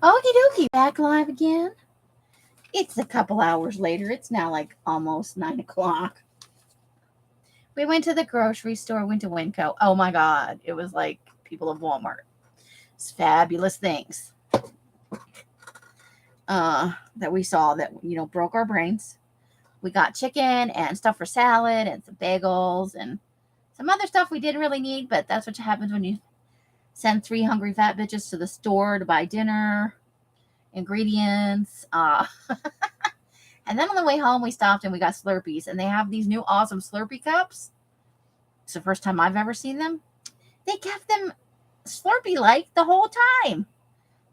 Okie dokie, back live again. It's a couple hours later. It's now like almost 9 o'clock. We went to the grocery store, went to Winco. Oh my God. It was like people of Walmart. It's fabulous things that we saw that, broke our brains. We got chicken and stuff for salad and some bagels and some other stuff we didn't really need, but that's what happens when you send 3 hungry fat bitches to the store to buy dinner, ingredients. And then on the way home, we stopped and we got Slurpees, and they have these new awesome Slurpee cups. It's the first time I've ever seen them. They kept them Slurpee-like the whole time.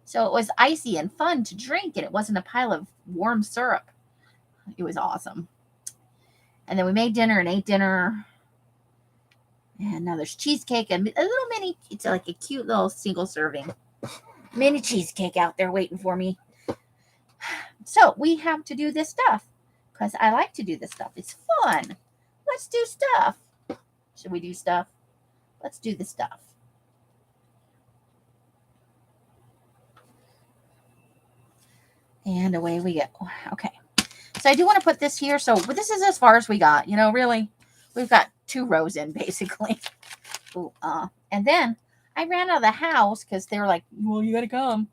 So it was icy and fun to drink, and it wasn't a pile of warm syrup. It was awesome. And then we made dinner and ate dinner. And now there's cheesecake and a little mini, it's like a cute little single serving mini cheesecake out there waiting for me. So we have to do this stuff because I like to do this stuff. It's fun. Let's do stuff. Should we do stuff? Let's do the stuff. And away we go. Okay. So I do want to put this here. So this is as far as we got. Really, we've got 2 rows in basically. Ooh, and then I ran out of the house because they were like, well, you got to come.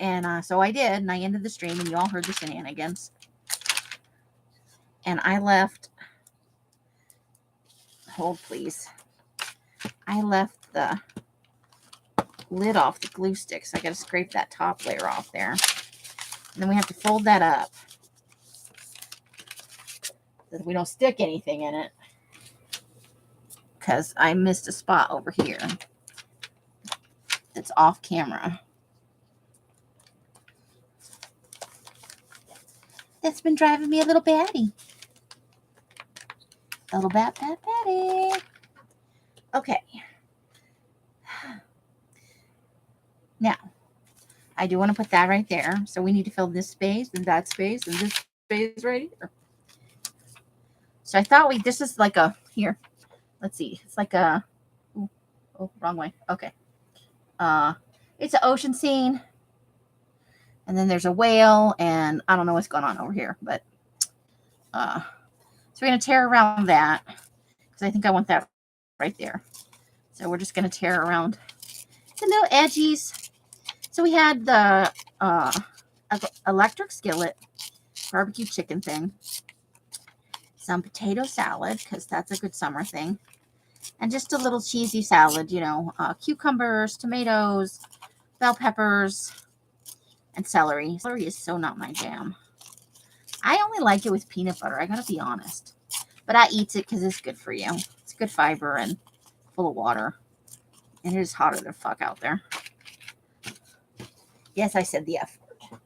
And so I did. And I ended the stream and you all heard the shenanigans. And I left. Hold, please. I left the lid off the glue stick. So I got to scrape that top layer off there. And then we have to fold that up so that we don't stick anything in it. Because I missed a spot over here that's off camera. That's been driving me a little batty. A little batty. Okay. Now, I do want to put that right there. So we need to fill this space and that space and this space right here. So I thought this is like here. Let's see. It's like wrong way. Okay. It's an ocean scene. And then there's a whale and I don't know what's going on over here, but so we're going to tear around that because I think I want that right there. So we're just going to tear around the little edgies. So we had the electric skillet barbecue chicken thing, some potato salad because that's a good summer thing, and just a little cheesy salad, cucumbers, tomatoes, bell peppers, and celery. Celery is so not my jam. I only like it with peanut butter, I gotta be honest. But I eat it because it's good for you. It's good fiber and full of water. And it is hotter than fuck out there. Yes, I said the F word.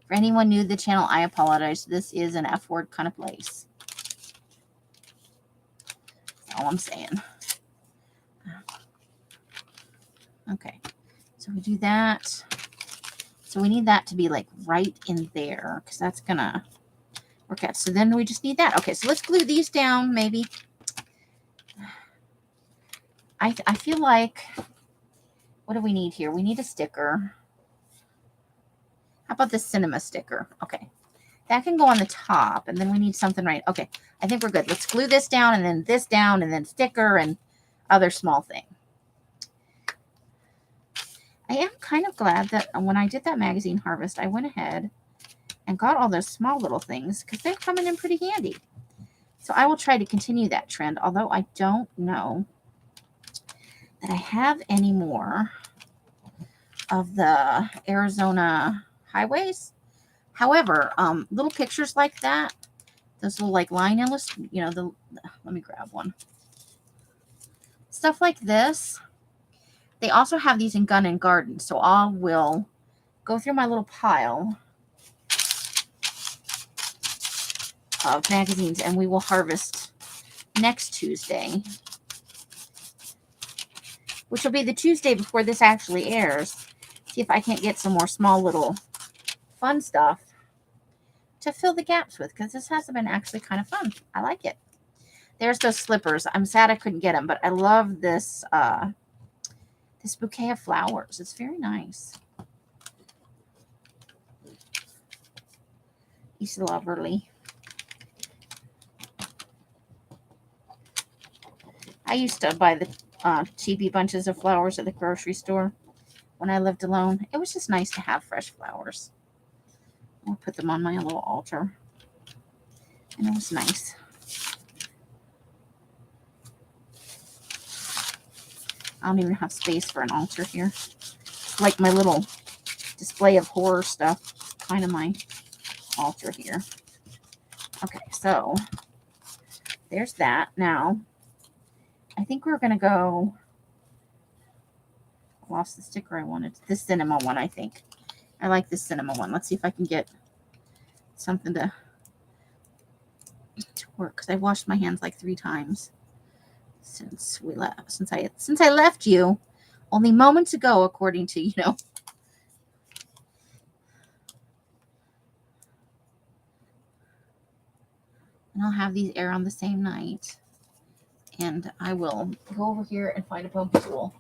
For anyone new to the channel, I apologize. This is an F word kind of place. That's all I'm saying. Okay. So we do that. So we need that to be like right in there because that's going to work out. So then we just need that. Okay, so let's glue these down maybe. I feel like, what do we need here? We need a sticker. How about this cinema sticker? Okay, that can go on the top and then we need something right. Okay, I think we're good. Let's glue this down and then this down and then sticker and other small thing. I am kind of glad that when I did that magazine harvest, I went ahead and got all those small little things because they're coming in pretty handy. So I will try to continue that trend, although I don't know that I have any more of the Arizona highways. However, little pictures like that, those little like line illustrations, let me grab one. Stuff like this. They also have these in Gun and Garden, so I will go through my little pile of magazines and we will harvest next Tuesday, which will be the Tuesday before this actually airs. See if I can't get some more small little fun stuff to fill the gaps with because this has been actually kind of fun. I like it. There's those slippers. I'm sad I couldn't get them, but I love this this bouquet of flowers. It's very nice. East Loverly. I used to buy the cheapy bunches of flowers at the grocery store when I lived alone. It was just nice to have fresh flowers. I'll put them on my little altar. And it was nice. I don't even have space for an altar here. Like my little display of horror stuff. Kind of my altar here. Okay, so there's that. Now, I think we're going to go... I lost the sticker I wanted. This cinema one, I think. I like this cinema one. Let's see if I can get something to work, because I washed my hands like 3 times since we left. Since I left you only moments ago, according to, you know. And I'll have these air on the same night. And I will go over here and find a poke tool.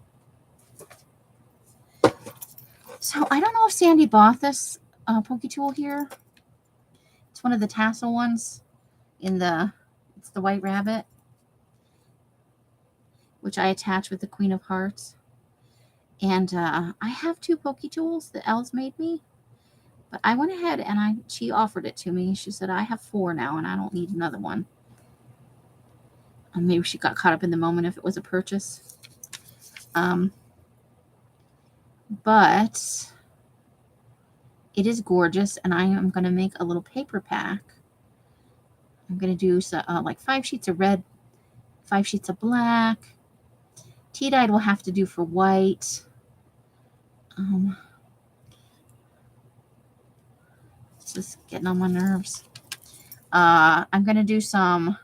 So I don't know if Sandy bought this poke tool here. It's one of the tassel ones in the, it's the White Rabbit, which I attach with the Queen of Hearts. And I have 2 poke tools that Els made me. But I went ahead and she offered it to me. She said, I have 4 now and I don't need another one. Maybe she got caught up in the moment if it was a purchase. But it is gorgeous, and I am going to make a little paper pack. I'm going to do like 5 sheets of red, 5 sheets of black. Tea-dyed will have to do for white. It's just getting on my nerves. I'm going to do some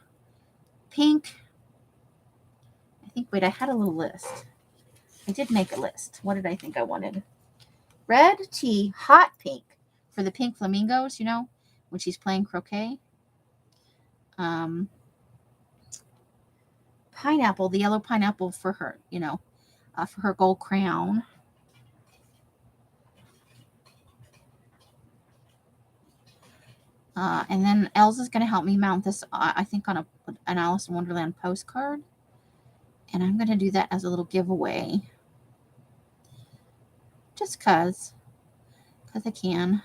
pink. Wait, I had a little list. I did make a list. What did I think I wanted? Red tea, hot pink for the pink flamingos, you know, when she's playing croquet. Pineapple, the yellow pineapple for her, you know, for her gold crown. And then Elsa's going to help me mount this, I think, on an Alice in Wonderland postcard. And I'm going to do that as a little giveaway. Just because I can.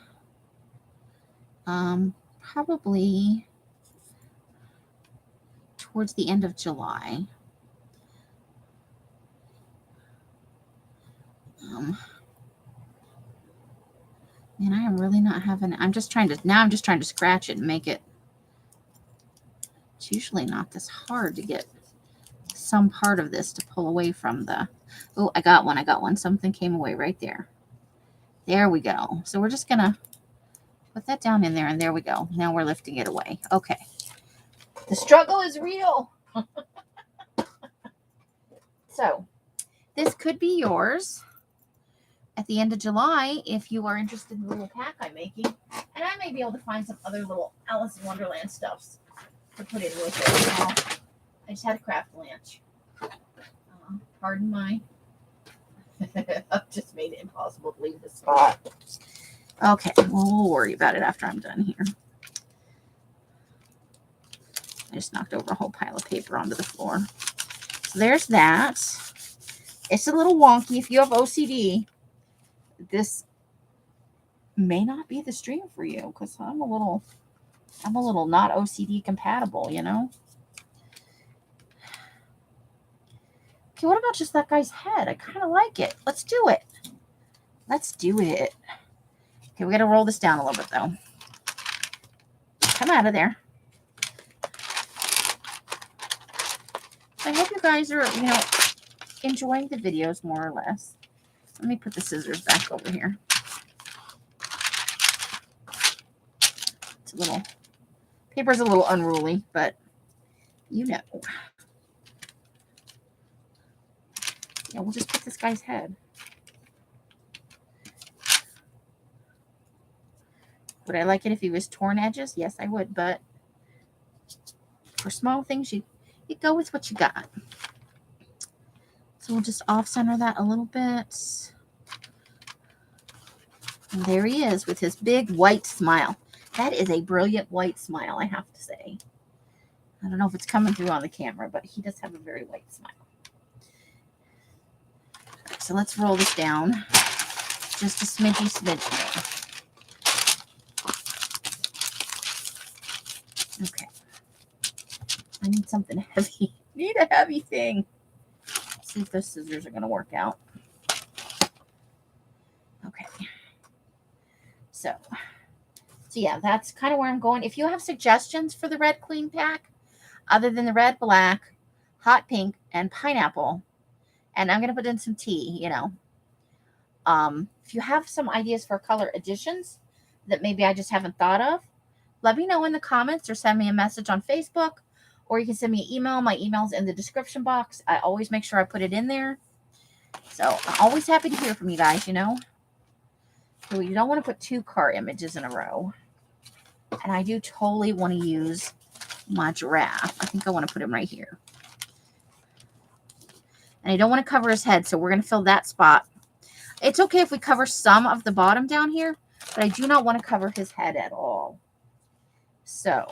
Probably towards the end of July. And I am really not having, I'm just trying to scratch it and make it. It's usually not this hard to get some part of this to pull away from the, oh, I got one. Something came away right there. There we go. So we're just going to put that down in there, and there we go. Now we're lifting it away. Okay. The struggle is real. So this could be yours at the end of July if you are interested in the little pack I'm making. And I may be able to find some other little Alice in Wonderland stuffs to put in with it. I just had a craft lunch. Pardon my... I've just made it impossible to leave the spot. Okay, well, we'll worry about it after I'm done here. I just knocked over a whole pile of paper onto the floor. So there's that. It's a little wonky. If you have OCD, this may not be the stream for you, because I'm a little not OCD compatible, you know? Okay, what about just that guy's head? I kind of like it. Let's do it. Okay, we got to roll this down a little bit, though. Come out of there. I hope you guys are, you know, enjoying the videos more or less. Let me put the scissors back over here. It's a little, paper's a little unruly, but you know. Yeah, we'll just put this guy's head. Would I like it if he was torn edges? Yes, I would, but for small things, you go with what you got. So we'll just off-center that a little bit. And there he is with his big white smile. That is a brilliant white smile, I have to say. I don't know if it's coming through on the camera, but he does have a very white smile. So let's roll this down. Just a smidgy more. Okay. I need something heavy. I need a heavy thing. Let's see if those scissors are going to work out. Okay. So yeah, that's kind of where I'm going. If you have suggestions for the red clean pack, other than the red, black, hot pink, and pineapple, and I'm going to put in some tea, you know. If you have some ideas for color additions that maybe I just haven't thought of, let me know in the comments or send me a message on Facebook, or you can send me an email. My email's in the description box. I always make sure I put it in there. So I'm always happy to hear from you guys, you know. So you don't want to put 2 car images in a row. And I do totally want to use my giraffe. I think I want to put him right here. And I don't want to cover his head, so we're going to fill that spot. It's okay if we cover some of the bottom down here, but I do not want to cover his head at all. So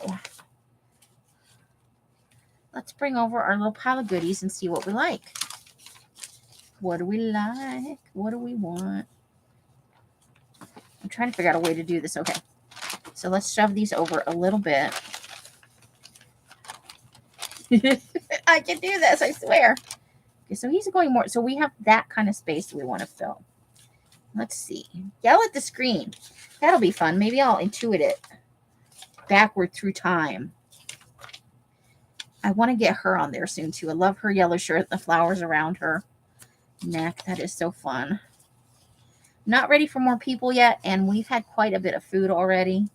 let's bring over our little pile of goodies and see what we like. What do we like? What do we want? I'm trying to figure out a way to do this. Okay. So let's shove these over a little bit. I can do this, I swear. Okay, so he's going more. So we have that kind of space we want to fill. Let's see. Yell at the screen. That'll be fun. Maybe I'll intuit it backward through time. I want to get her on there soon, too. I love her yellow shirt, the flowers around her neck. That is so fun. Not ready for more people yet, and we've had quite a bit of food already.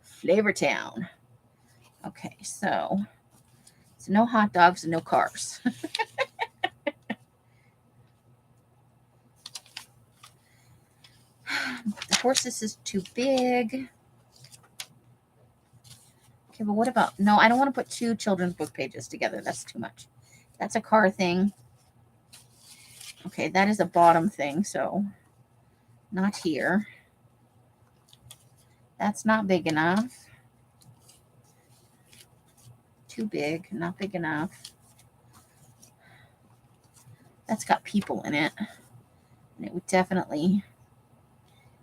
Flavor Town. Okay, so no hot dogs and no cars. The horses is too big. Okay, but what about... No, I don't want to put 2 children's book pages together. That's too much. That's a car thing. Okay, that is a bottom thing, so not here. That's not big enough. Too big, not big enough. That's got people in it. And it would definitely...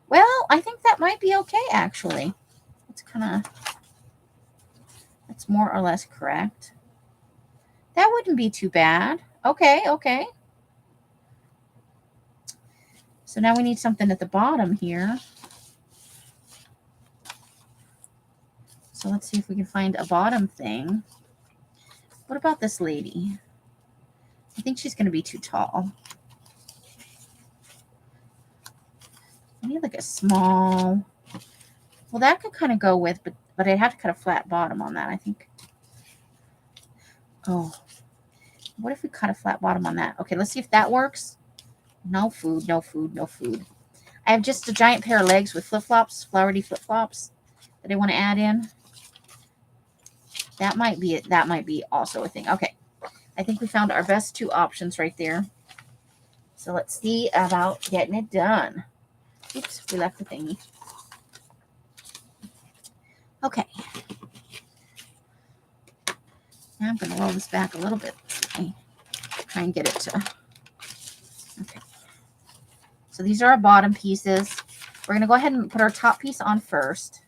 Well, I think that might be okay, actually. It's kind of... That's more or less correct. That wouldn't be too bad. Okay, okay. So now we need something at the bottom here. So let's see if we can find a bottom thing. What about this lady? I think she's going to be too tall. I need like a small... Well, that could kind of go with, but I'd have to cut a flat bottom on that, I think. Oh, what if we cut a flat bottom on that? Okay, let's see if that works. No food, no food, no food. I have just a giant pair of legs with flip-flops, flowery flip-flops that I want to add in. That might be it. That might be also a thing. Okay, I think we found our best 2 options right there. So let's see about getting it done. Oops, we left the thingy. Okay. Now I'm going to roll this back a little bit. Try and get it to... Okay. So these are our bottom pieces. We're going to go ahead and put our top piece on first.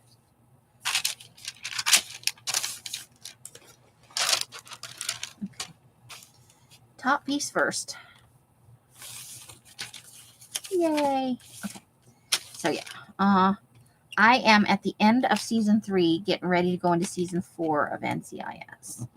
Okay. Top piece first. Yay. Okay. So yeah. I am at the end of season 3, getting ready to go into season 4 of NCIS.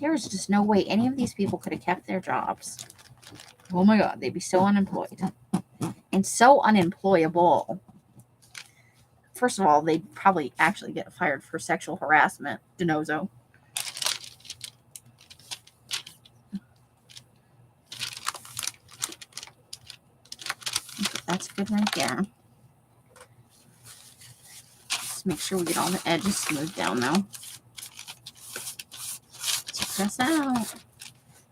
There's just no way any of these people could have kept their jobs. Oh my God, they'd be so unemployed. And so unemployable. First of all, they'd probably actually get fired for sexual harassment. Denozo. That's good right there. Just make sure we get all the edges smoothed down now. So press out.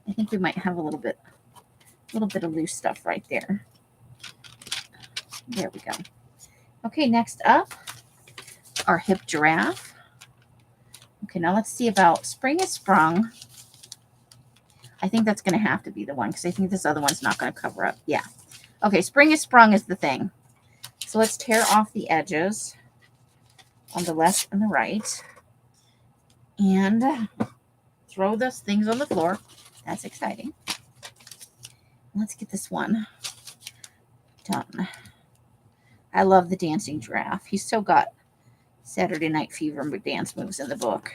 I think we might have a little bit of loose stuff right there. There we go. Okay, next up, our hip giraffe. Okay, now let's see about Spring is Sprung. I think that's going to have to be the one because I think this other one's not going to cover up. Yeah. Okay, Spring is Sprung is the thing. So let's tear off the edges on the left and the right. And throw those things on the floor. That's exciting. Let's get this one done. I love the dancing giraffe. He's still got Saturday Night Fever dance moves in the book.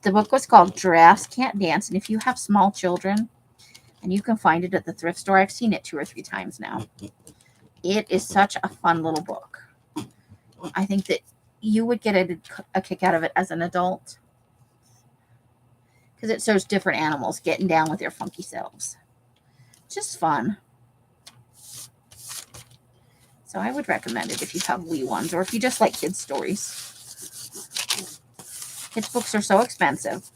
The book was called Giraffes Can't Dance, and if you have small children, and you can find it at the thrift store, I've seen it 2 or 3 times now. It is such a fun little book. I think that you would get a kick out of it as an adult because it shows different animals getting down with their funky selves. Just fun. So I would recommend it if you have wee ones or if you just like kids' stories. Kids' books are so expensive.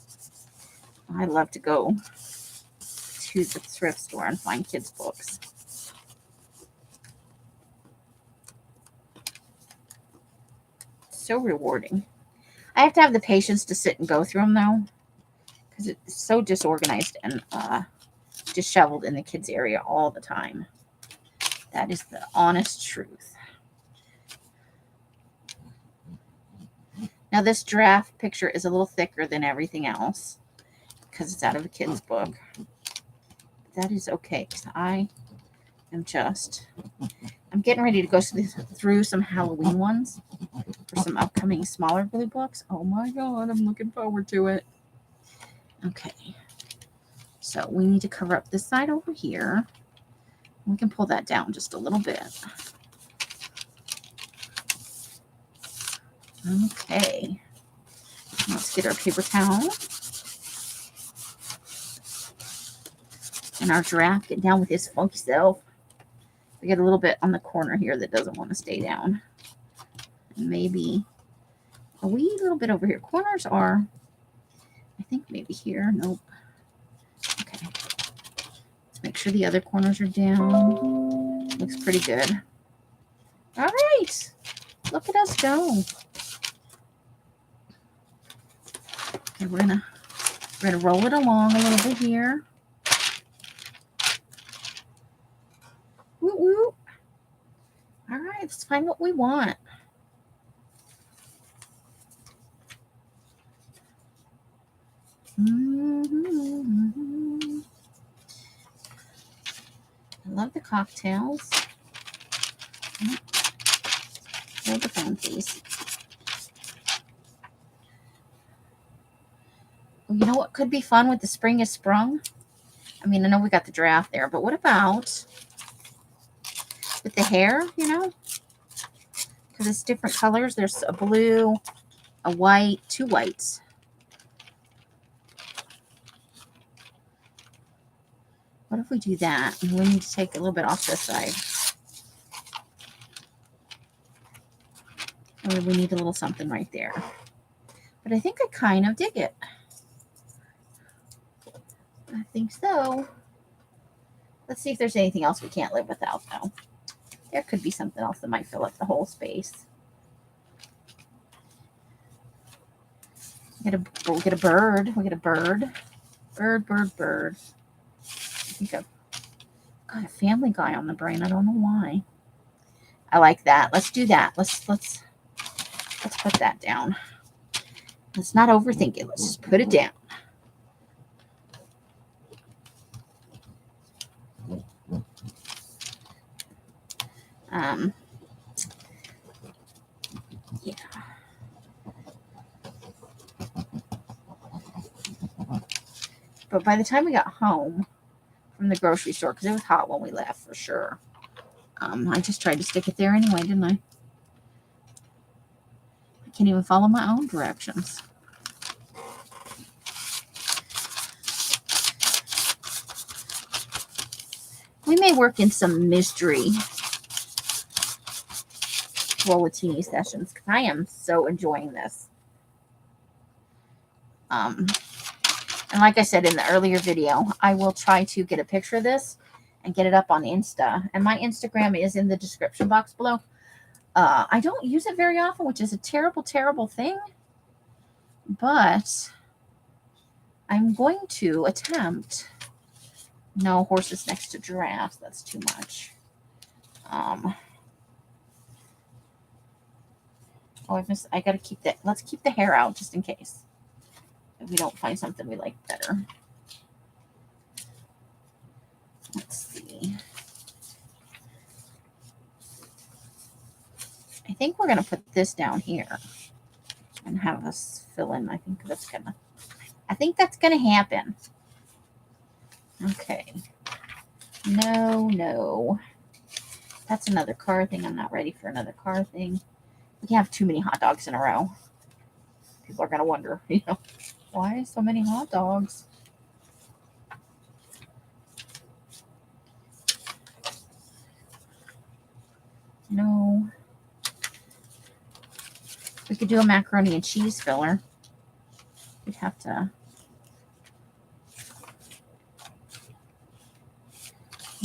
I love to go to the thrift store and find kids' books. So rewarding. I have to have the patience to sit and go through them, though, because it's so disorganized and disheveled in the kids' area all the time. That is the honest truth. Now, this giraffe picture is a little thicker than everything else because it's out of a kid's book. That is okay because I'm getting ready to go through some Halloween ones for some upcoming smaller glue books. Oh my God, I'm looking forward to it. Okay. So we need to cover up this side over here. We can pull that down just a little bit. Okay. Let's get our paper towel. And our giraffe get down with his funky self. We get a little bit on the corner here that doesn't want to stay down. And maybe a wee little bit over here. Corners are, I think maybe here. Nope. Okay. Let's make sure the other corners are down. Looks pretty good. All right. Look at us go. Okay, we're gonna roll it along a little bit here. Woo woo. All right, let's find what we want. I love the cocktails. Hold the phone, please. Well, you know what could be fun with the Spring is Sprung? I mean, I know we got the giraffe there, but what about with the hair, you know? Because it's different colors. There's a blue, a white, 2 whites. What if we do that? And we need to take a little bit off this side. Or we need a little something right there. But I think I kind of dig it. I think so. Let's see if there's anything else we can't live without, though. There could be something else that might fill up the whole space. We'll get a bird. We'll get a bird. Bird. I think I've got a Family Guy on the brain. I don't know why. I like that. Let's do that. Let's put that down. Let's not overthink it. Let's just put it down. Yeah. But by the time we got home from the grocery store, because it was hot when we left for sure, I just tried to stick it there anyway, didn't I? I can't even follow my own directions. We may work in some mystery Rollatini sessions because I am so enjoying this. And like I said in the earlier video, I will try to get a picture of this and get it up on Insta. And my Instagram is in the description box below. I don't use it very often, which is a terrible, terrible thing. But I'm going to attempt. No, horses next to giraffes. That's too much. Oh, I got to keep that. Let's keep the hair out just in case. If we don't find something we like better. Let's see. I think we're going to put this down here and have us fill in. I think that's going to happen. Okay. No. That's another car thing. I'm not ready for another car thing. We can't have too many hot dogs in a row. People are going to wonder, why so many hot dogs? No. We could do a macaroni and cheese filler. We'd have to.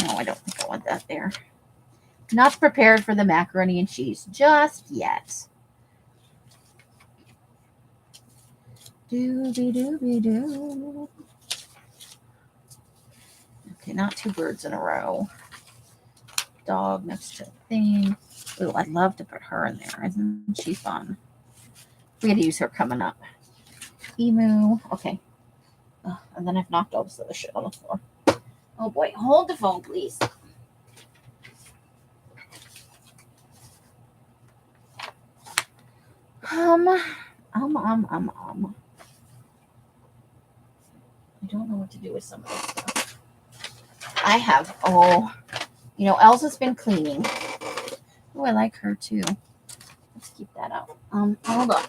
No, I don't think I want that there. Not prepared for the macaroni and cheese just yet. Doo. Okay, not two birds in a row. Dog next to a thing. Ooh, I'd love to put her in there. Isn't she fun? We got to use her coming up. Emu. Okay. And then I've knocked all this other shit on the floor. Oh boy, hold the phone, please. I don't know what to do with some of this stuff. I have, Elsa's been cleaning. Oh, I like her too. Let's keep that out. Hold on.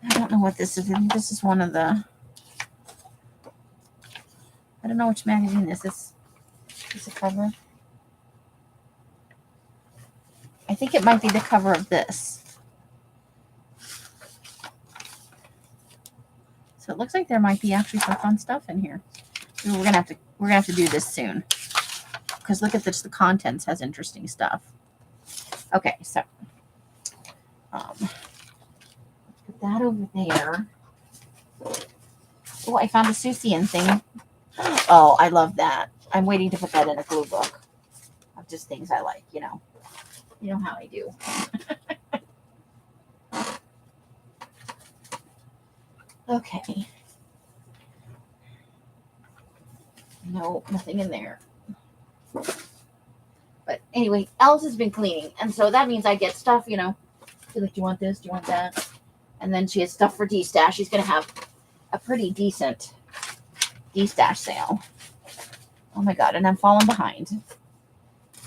I don't know what this is. I think this is one of the. I don't know which magazine this is. Is the cover? I think it might be the cover of this. So it looks like there might be actually some fun stuff in here. We're gonna have to do this soon. Because look at this, the contents has interesting stuff. Okay, so put that over there. Oh, I found a Susian thing. Oh, I love that. I'm waiting to put that in a glue book of just things I like, You know how I do. Okay. No, nothing in there. But anyway, Els has been cleaning. And so that means I get stuff, She's like, do you want this? Do you want that? And then she has stuff for D-Stash. She's going to have a pretty decent D-Stash sale. Oh my God. And I'm falling behind.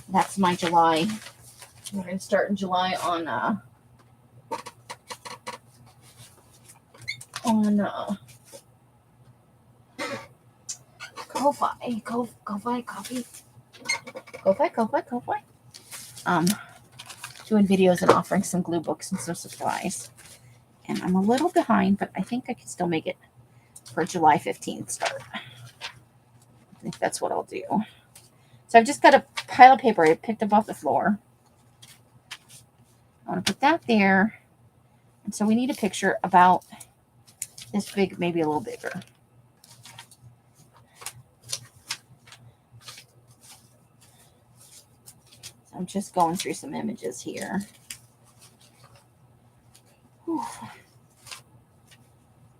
That's my July. We're going to start in July on Ko-Fi coffee. Ko-Fi. Doing videos and offering some glue books and some supplies. And I'm a little behind, but I think I can still make it for July 15th start. I think that's what I'll do. So I've just got a pile of paper I picked up off the floor. I want to put that there. And so we need a picture about this big, maybe a little bigger. So I'm just going through some images here. Whew.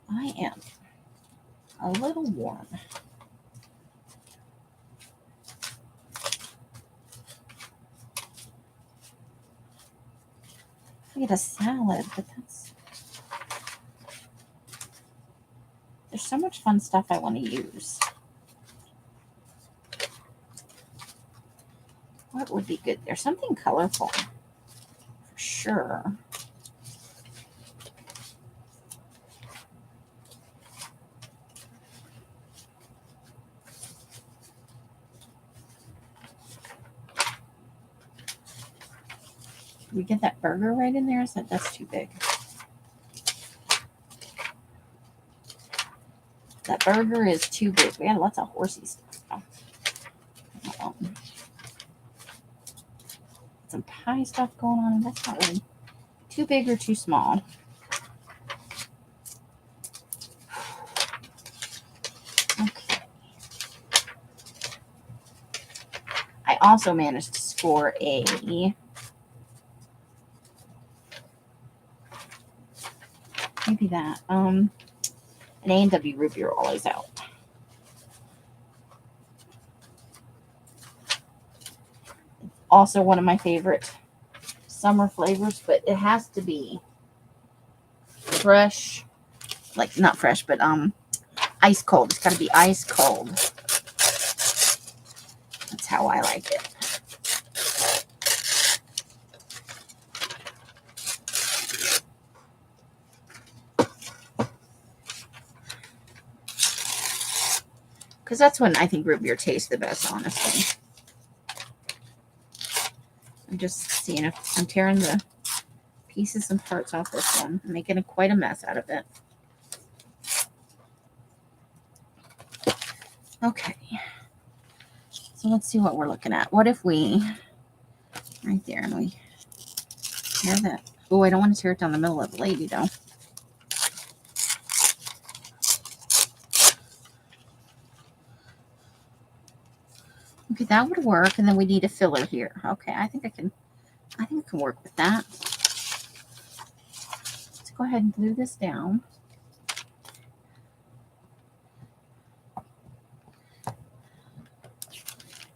I am a little warm. I get a salad, but there's so much fun stuff I want to use. What would be good? There's something colorful for sure. Did we get that burger right in there? Is that's too big? That burger is too big. We had lots of horsey stuff. Some pie stuff going on. That's not really too big or too small. Okay. I also managed to score a maybe that an A&W root beer always out. Also one of my favorite summer flavors, but it has to be fresh, like not fresh, but ice cold. It's got to be ice cold. That's how I like it. Because that's when I think root beer tastes the best, honestly. I'm just seeing if I'm tearing the pieces and parts off this one. I'm making quite a mess out of it. Okay. So let's see what we're looking at. What if we, right there, and we tear that. Oh, I don't want to tear it down the middle of the lady, though. Okay, that would work, and then we need a filler here. Okay, I think I can work with that. Let's go ahead and glue this down.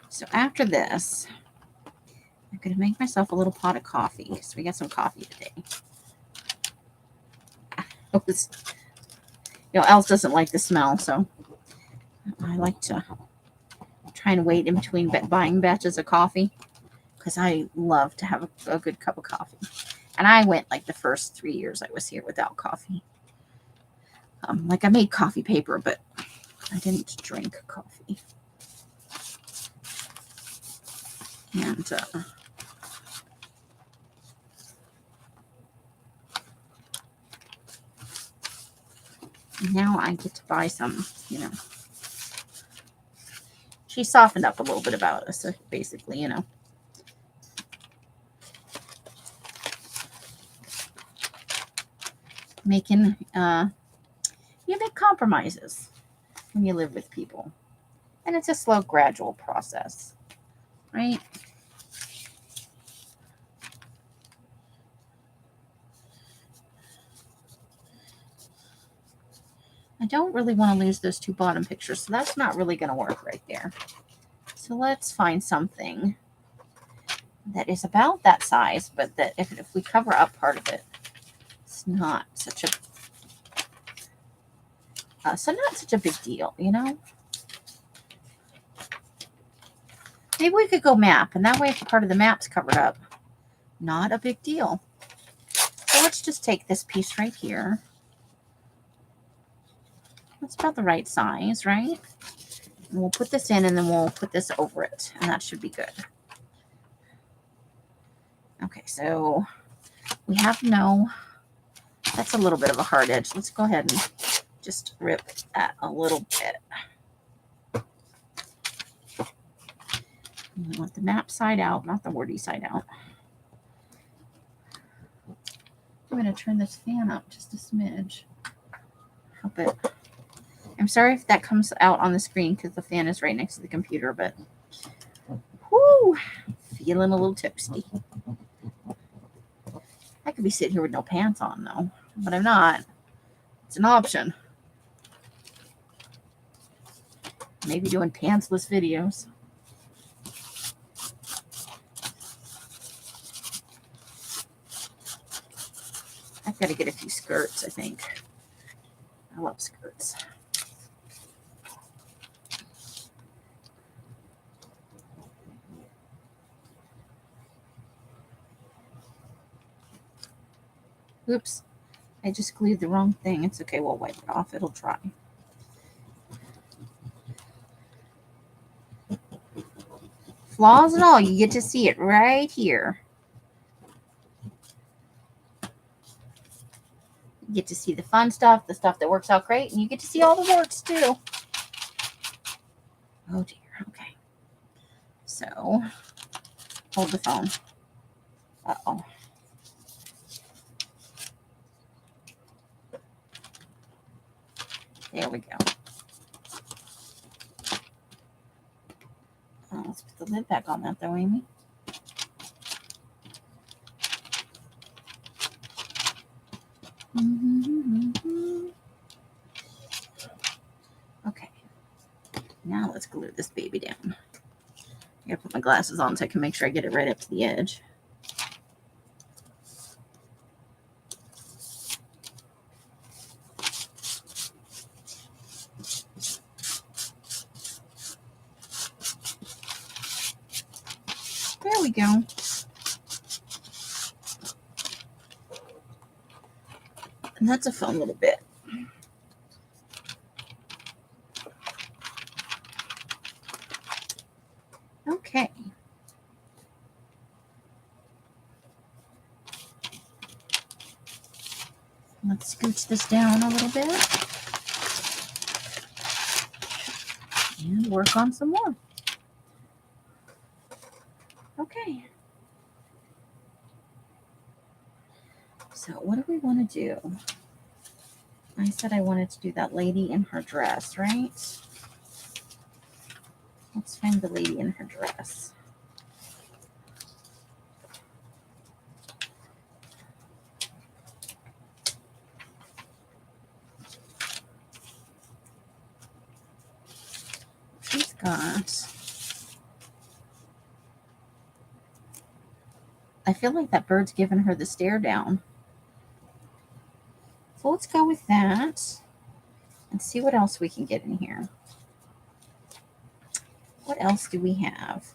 So after this, I'm going to make myself a little pot of coffee because we got some coffee today. Els doesn't like the smell, so I like to try and wait in between buying batches of coffee because I love to have a good cup of coffee. And I went like the first 3 years I was here without coffee. Like I made coffee paper, but I didn't drink coffee. And now I get to buy some, She softened up a little bit about us, so basically, making, you make compromises when you live with people. And it's a slow, gradual process, right? I don't really want to lose those two bottom pictures, so that's not really going to work right there. So let's find something that is about that size, but that if we cover up part of it, it's not such a big deal, Maybe we could go map, and that way if part of the map's covered up, not a big deal. So let's just take this piece right here. That's about the right size, right? And we'll put this in, and then we'll put this over it, and that should be good. Okay, so we have that's a little bit of a hard edge. Let's go ahead and just rip that a little bit. We want the map side out, not the wordy side out. I'm going to turn this fan up just a smidge. Help it. I'm sorry if that comes out on the screen because the fan is right next to the computer, but whoo, feeling a little toasty. I could be sitting here with no pants on though, but I'm not. It's an option. Maybe doing pantsless videos. I've got to get a few skirts, I think. I love skirts. Oops, I just glued the wrong thing. It's okay, we'll wipe it off. It'll dry. Flaws and all, you get to see it right here. get to see the fun stuff, the stuff that works out great, and you get to see all the warts too. Oh dear. Okay. So, hold the phone. Uh-oh. There we go. Oh, let's put the lid back on that though, Amy. Okay. Now let's glue this baby down. I gotta put my glasses on so I can make sure I get it right up to the edge. There we go. And that's a fun little bit. Okay. Let's scooch this down a little bit. And work on some more. Okay. So what do we want to do? I said I wanted to do that lady in her dress, right? Let's find the lady in her dress. She's got... I feel like that bird's giving her the stare down. So let's go with that and see what else we can get in here. What else do we have?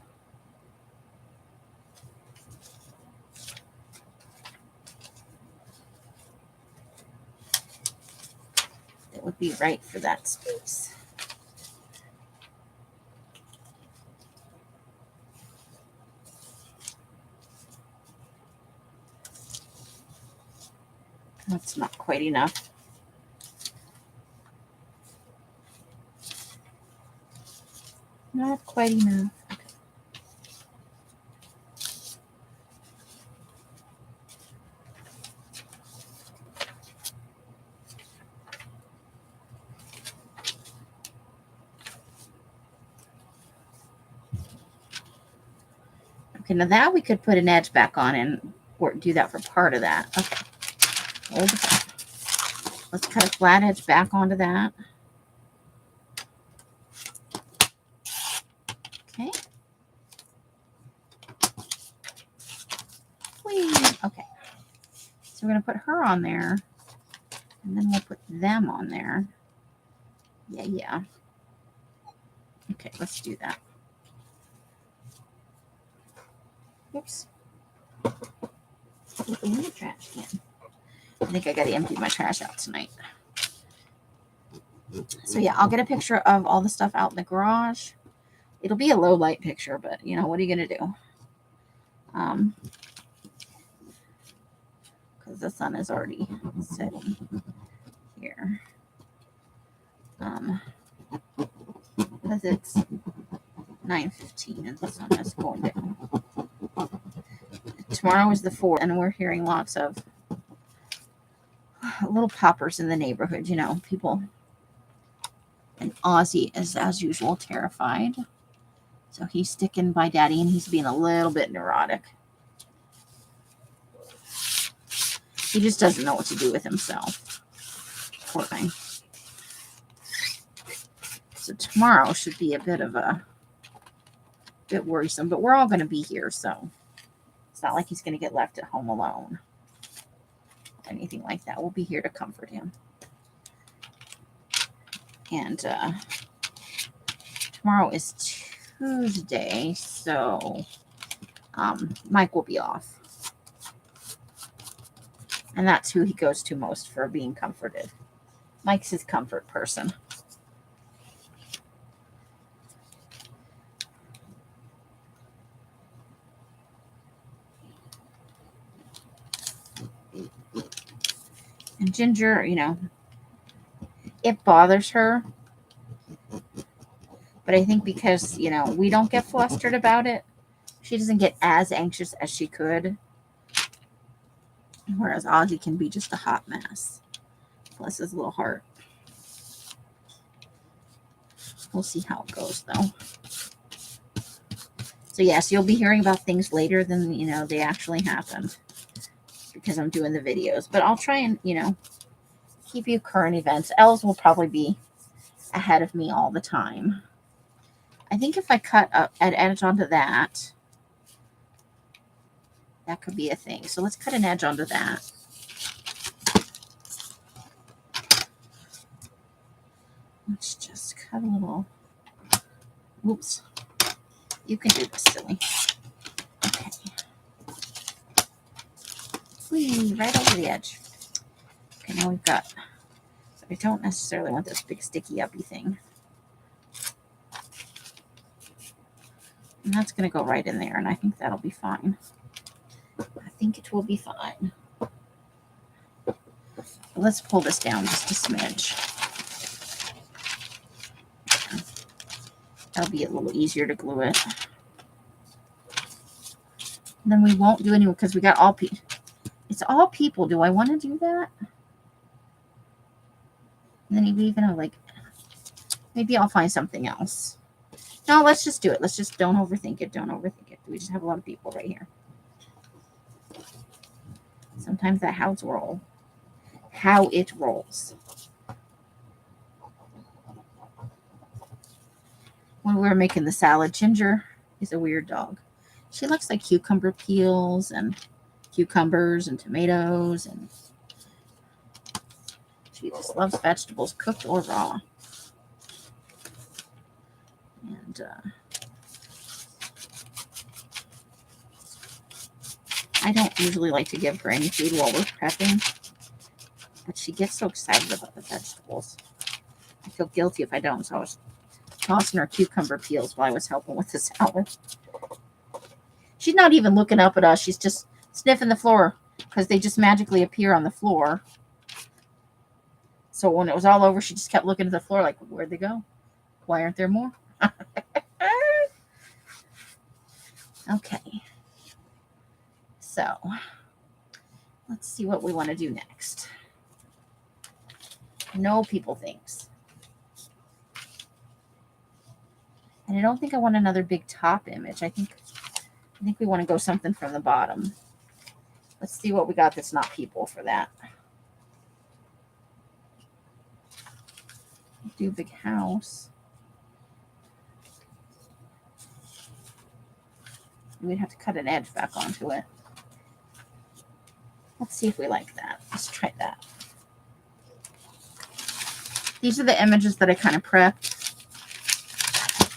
That would be right for that space. That's not quite enough. Not quite enough. Okay, now that we could put an edge back on and or do that for part of that. Okay. Hold it. Let's cut a flat edge back onto that. Okay. Whee. Okay. So we're going to put her on there. And then we'll put them on there. Yeah. Okay, let's do that. Oops. Put them in the trash can. I think I got to empty my trash out tonight. So yeah, I'll get a picture of all the stuff out in the garage. It'll be a low light picture, but you know, what are you going to do? Because the sun is already setting here. Because it's 9:15 and the sun is going down. Tomorrow is the 4th, and we're hearing lots of little poppers in the neighborhood. You know, people. And Ozzy is, as usual, terrified. So he's sticking by Daddy, and he's being a little bit neurotic. He just doesn't know what to do with himself. Poor thing. So tomorrow should be a bit worrisome, but we're all going to be here, so it's not like he's going to get left at home alone. Anything like that. We'll be here to comfort him. And tomorrow is Tuesday, so Mike will be off. And that's who he goes to most for being comforted. Mike's his comfort person. And Ginger, you know, it bothers her. But I think because, you know, we don't get flustered about it, she doesn't get as anxious as she could. Whereas Ozzy can be just a hot mess. Bless his little heart. We'll see how it goes, though. So, yes, you'll be hearing about things later than, you know, they actually happened. Because I'm doing the videos. But I'll try and, you know, keep you current events. Els will probably be ahead of me all the time. I think if I cut an edge onto that, that could be a thing. So let's cut an edge onto that. Let's just cut a little. Oops. You can do this, silly. Okay. Whee, right over the edge. Okay, now we've got. So I don't necessarily want this big sticky uppy thing. And that's going to go right in there, and I think that'll be fine. I think it will be fine. Let's pull this down just a smidge. That'll be a little easier to glue it. And then we won't do any because we got all people. It's all people. Do I want to do that? And then you even have like, maybe I'll find something else. No, let's just do it. Let's just don't overthink it. Don't overthink it. We just have a lot of people right here. Sometimes that how it rolls. How it rolls. When we were making the salad, Ginger is a weird dog. She looks like cucumber peels and cucumbers and tomatoes, and she just loves vegetables, cooked or raw. And I don't usually like to give her any food while we're prepping, but she gets so excited about the vegetables. I feel guilty if I don't, so I was tossing her cucumber peels while I was helping with the salad. She's not even looking up at us. She's just sniffing the floor because they just magically appear on the floor. So when it was all over, she just kept looking at the floor like, where'd they go? Why aren't there more? Okay. So let's see what we want to do next. No people things. And I don't think I want another big top image. I think we want to go something from the bottom. Let's see what we got that's not people for that. Do a big house. We'd have to cut an edge back onto it. Let's see if we like that. Let's try that. These are the images that I kind of prepped.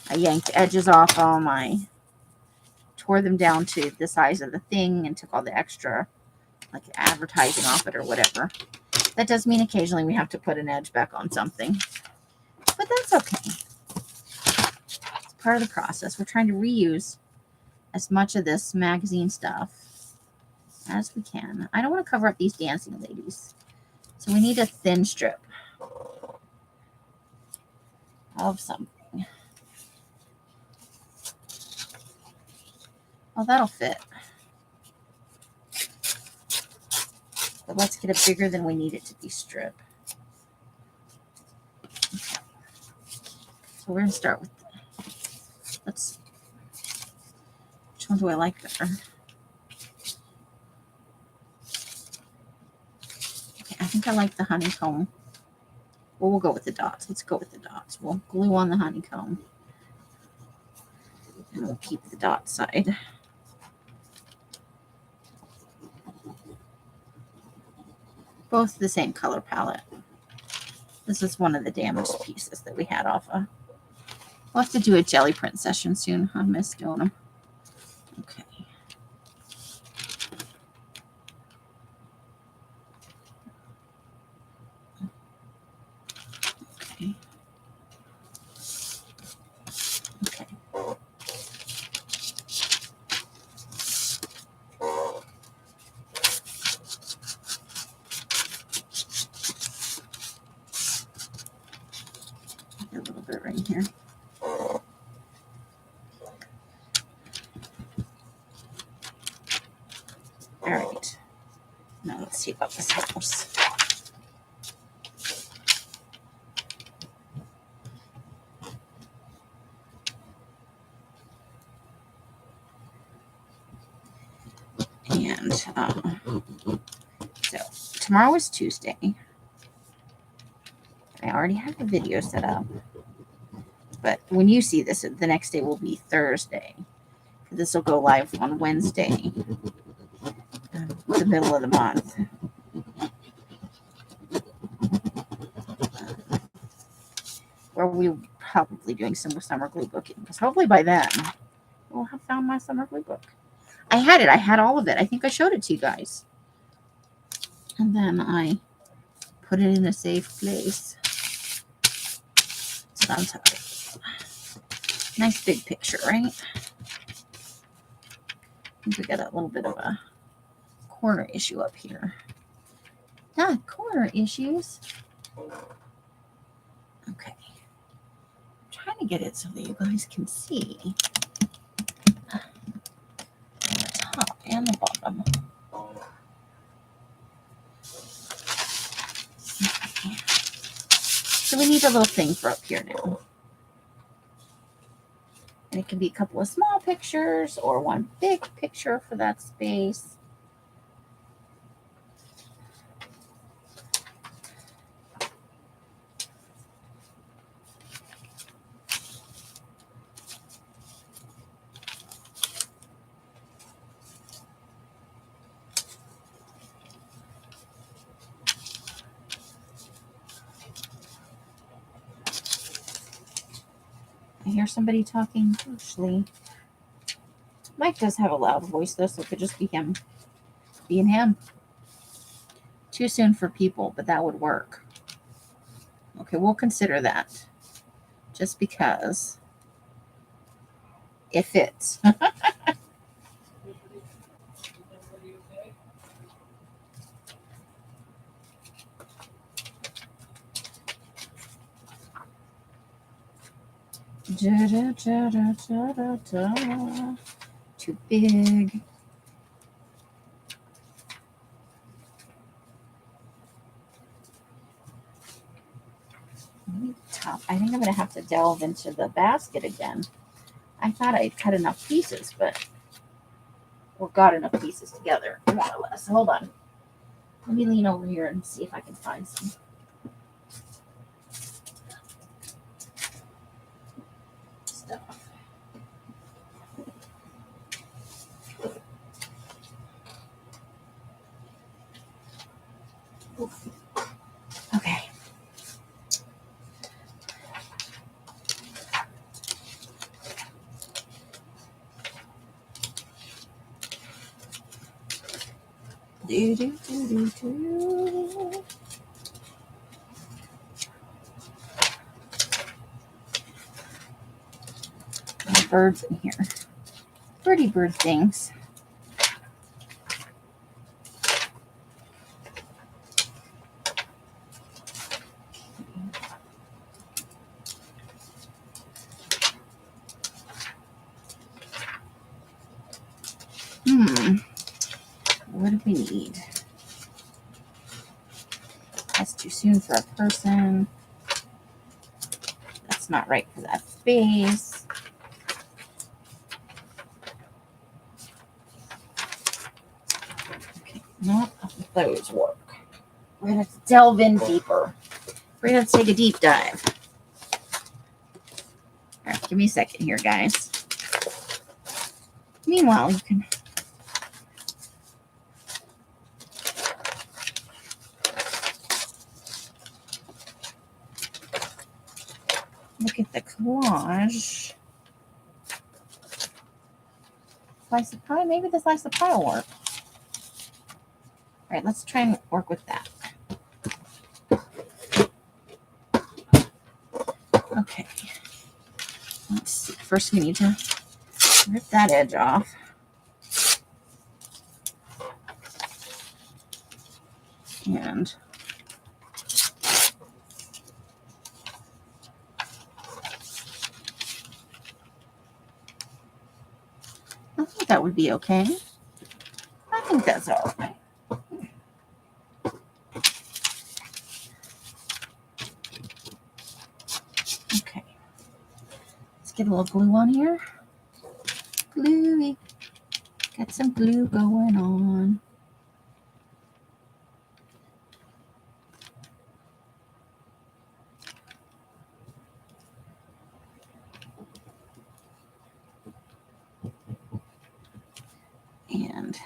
I yanked edges off all my, tore them down to the size of the thing and took all the extra, like advertising off it or whatever. That does mean occasionally we have to put an edge back on something, but that's okay. It's part of the process. We're trying to reuse as much of this magazine stuff as we can. I don't want to cover up these dancing ladies, so we need a thin strip of something. Oh, that'll fit. But let's get a bigger than we need it to be strip. Okay. So we're going to start with, let's, which one do I like better? Okay, I think I like the honeycomb. Well, we'll go with the dots. Let's go with the dots. We'll glue on the honeycomb. And we'll keep the dot side. Both the same color palette. This is one of the damaged pieces that we had off of. We'll have to do a jelly print session soon. I miss doing them. Okay. Okay. Okay. going here. All right. Now let's see about this house. And so tomorrow is Tuesday. I already have the video set up. But when you see this, the next day will be Thursday. This will go live on Wednesday, the middle of the month. Where we'll probably doing some summer glue booking. Because hopefully by then, we'll have found my summer glue book. I had it. I had all of it. I think I showed it to you guys. And then I put it in a safe place. So that's how it is. Nice big picture, right? I think we got a little bit of a corner issue up here. Not corner issues. Okay. I'm trying to get it so that you guys can see the top and the bottom. Okay. So we need a little thing for up here now. And it can be a couple of small pictures or one big picture for that space. I hear somebody talking harshly. Mike does have a loud voice though, so it could just be him being him. Too soon for people, but that would work. Okay, we'll consider that. Just because it fits. Too big. Top. I think I'm going to have to delve into the basket again. I thought I'd cut enough pieces, but or got enough pieces together, more or less. Hold on. Let me lean over here and see if I can find some stuff. Oof. Okay. Do, do, do, do, do. Birds in here. Pretty bird things. What do we need? That's too soon for a person. That's not right for that space. Okay, not those work. We're going to delve in deeper. We're going to take a deep dive. All right, give me a second here, guys. Meanwhile, you can look at the collage. Slice of pie, maybe the slice of pie will work. All right, let's try and work with that. Okay. Let's see. First, we need to rip that edge off. And I think that would be okay. I think that's all right. Okay. Let's get a little glue on here. Gluey. Got some glue going on. And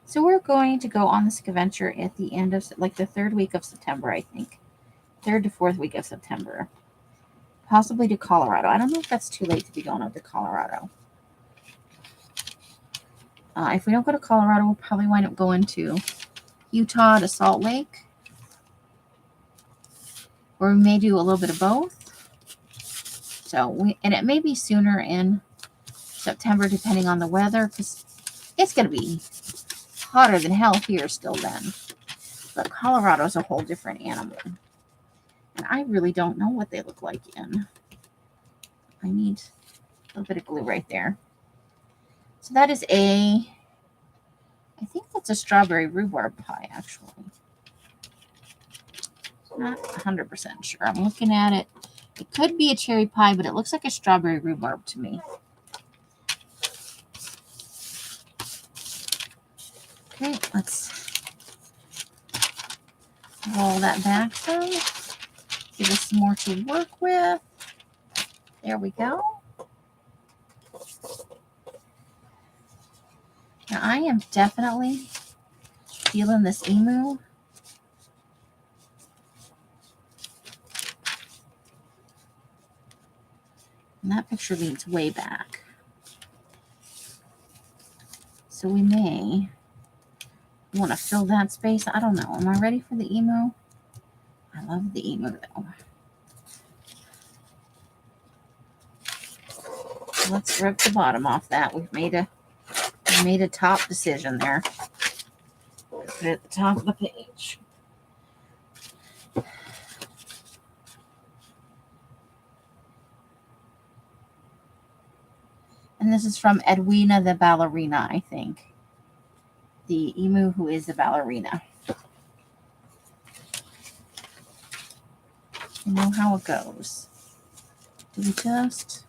so we're going to go on this adventure at the end of, like, the third week of September, I think. 3rd to 4th week of September. Possibly to Colorado. I don't know if that's too late to be going up to Colorado. If we don't go to Colorado, we'll probably wind up going to Utah to Salt Lake. Or we may do a little bit of both. So and it may be sooner in September depending on the weather, because it's going to be hotter than hell here still then. But Colorado's a whole different animal. And I really don't know what they look like in. I need a little bit of glue right there. So that is I think that's a strawberry rhubarb pie, actually. Not 100% sure. I'm looking at it. It could be a cherry pie, but it looks like a strawberry rhubarb to me. Okay, let's roll that back some. Give us some more to work with. There we go. Now I am definitely feeling this emu. And that picture leans way back. So we may want to fill that space. I don't know. Am I ready for the emu? I love the emu though. So let's rip the bottom off that. We made a top decision there. Put it at the top of the page. And this is from Edwina the ballerina, I think. The emu who is a ballerina. You know how it goes. Do we just...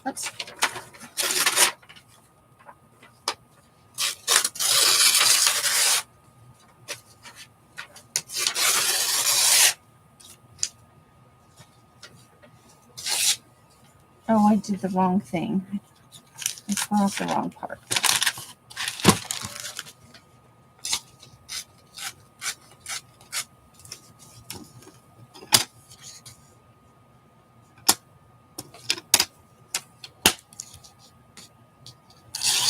Let's... Oh, I did the wrong thing. I crossed the wrong part.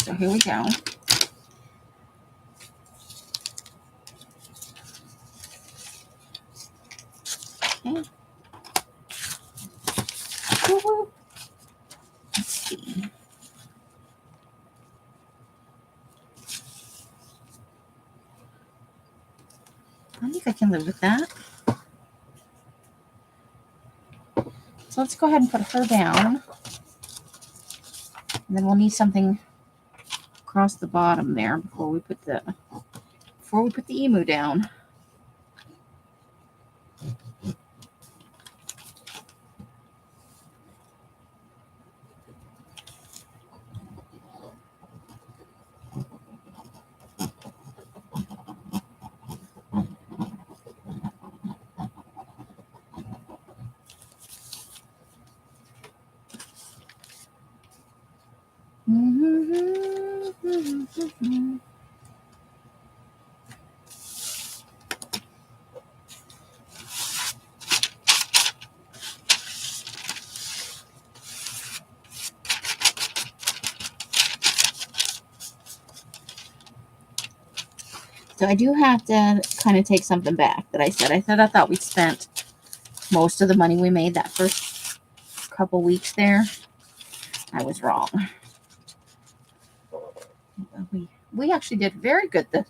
So here we go. Okay. Let's see. I think I can live with that. So let's go ahead and put her down. And then we'll need something across the bottom there before we put the emu down. So I do have to kind of take something back that I said. I thought we spent most of the money we made that first couple weeks there. I was wrong. We actually did very good then.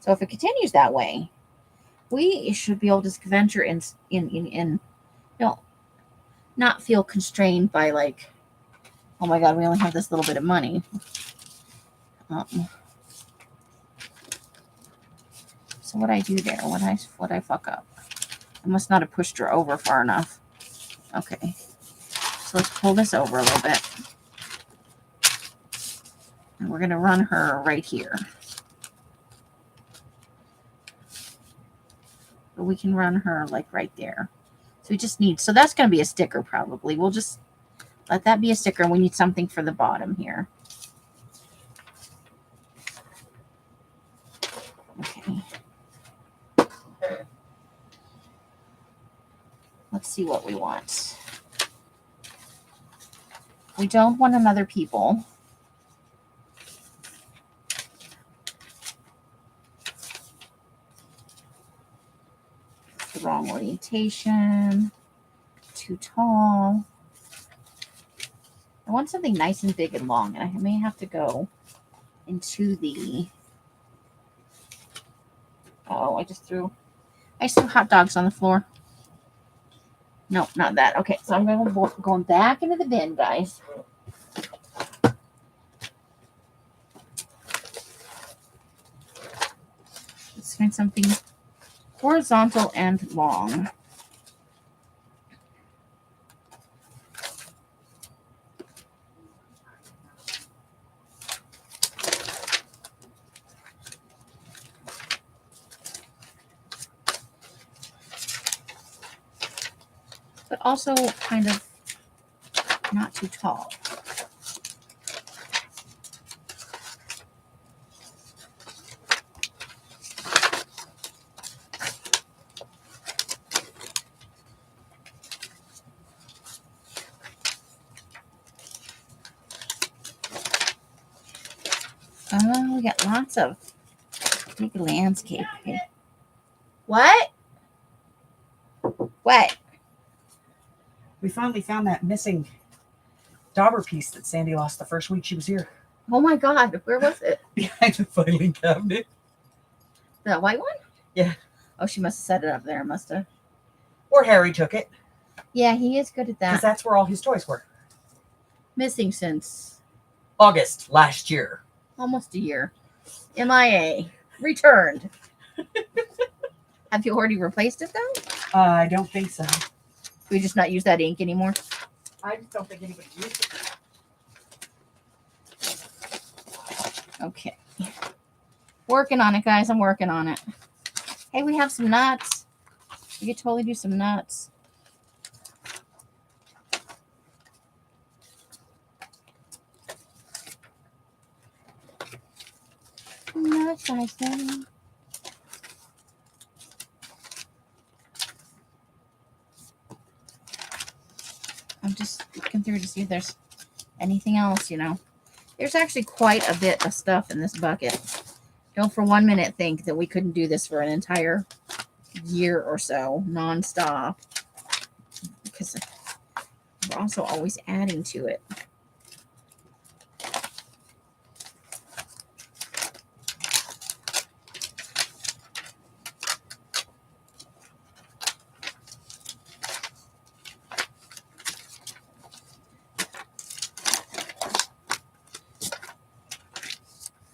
So if it continues that way, we should be able to venture in not feel constrained by like Oh my God, we only have this little bit of money. So what I do there? What I fuck up? I must not have pushed her over far enough. Okay. So let's pull this over a little bit. And we're going to run her right here. But we can run her like right there. So we just need, so that's going to be a sticker probably. We'll just let that be a sticker. And we need something for the bottom here. Okay. Let's see what we want. We don't want another people. The wrong orientation. Too tall. I want something nice and big and long, and I may have to go into the... Oh, I just threw hot dogs on the floor. No, not that. Okay, so I'm going back into the bin, guys. Let's find something horizontal and long. But also kind of not too tall. Oh, we got lots of big landscape. What? What? We finally found that missing dauber piece that Sandy lost the first week she was here. Oh my God, where was it? Behind the filing cabinet. The white one? Yeah. Oh, she must have set it up there, must have. Or Harry took it. Yeah, he is good at that. Because that's where all his toys were. Missing since August last year. almost a year. MIA. Returned. Have you already replaced it though? I don't think so. We just not use that ink anymore? I just don't think anybody used it. Okay. Working on it, guys. I'm working on it. Hey, we have some nuts. We could totally do some nuts. Nuts, I say. I'm just looking through to see if there's anything else, you know. There's actually quite a bit of stuff in this bucket. Don't for 1 minute think that we couldn't do this for an entire year or so, nonstop. Because we're also always adding to it.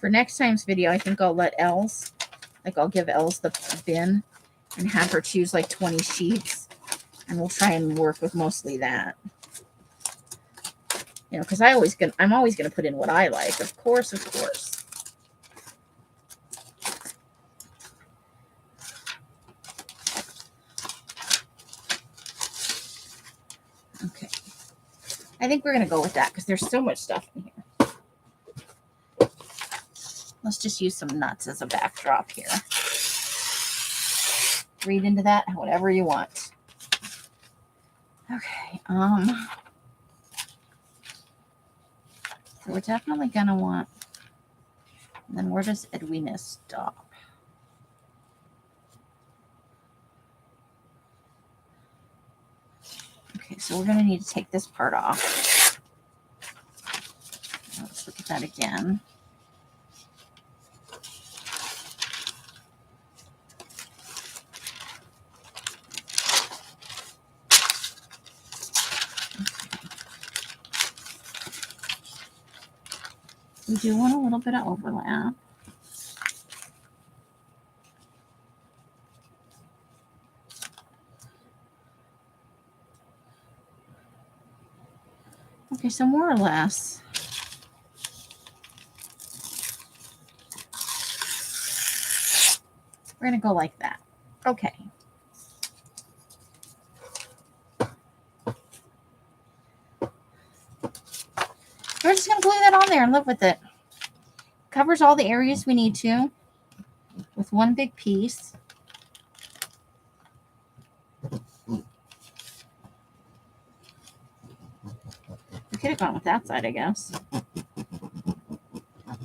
For next time's video, I think I'll let Els, like I'll give Els the bin and have her choose like 20 sheets. And we'll try and work with mostly that. You know, because I'm always gonna put in what I like. Of course, of course. Okay. I think we're gonna go with that because there's so much stuff in here. Let's just use some nuts as a backdrop here. Read into that whatever you want. Okay. So we're definitely gonna want. And then where does Edwina stop? Okay, so we're gonna need to take this part off. Let's look at that again. We do want a little bit of overlap. Okay, so more or less. We're going to go like that. Okay. We're just going to glue that on there and live with it. Covers all the areas we need to with one big piece. We could have gone with that side, I guess.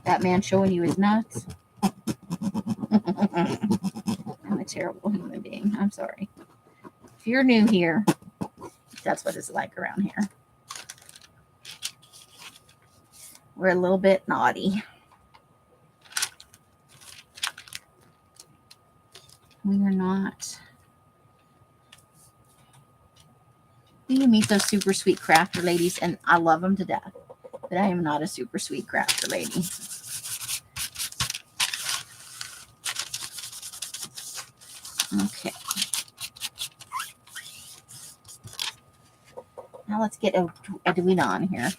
That man showing you his nuts. I'm a terrible human being. I'm sorry. If you're new here, that's what it's like around here. We're a little bit naughty. We are not. You meet those super sweet crafter ladies, and I love them to death. But I am not a super sweet crafter lady. Okay. Now let's get a doing on here.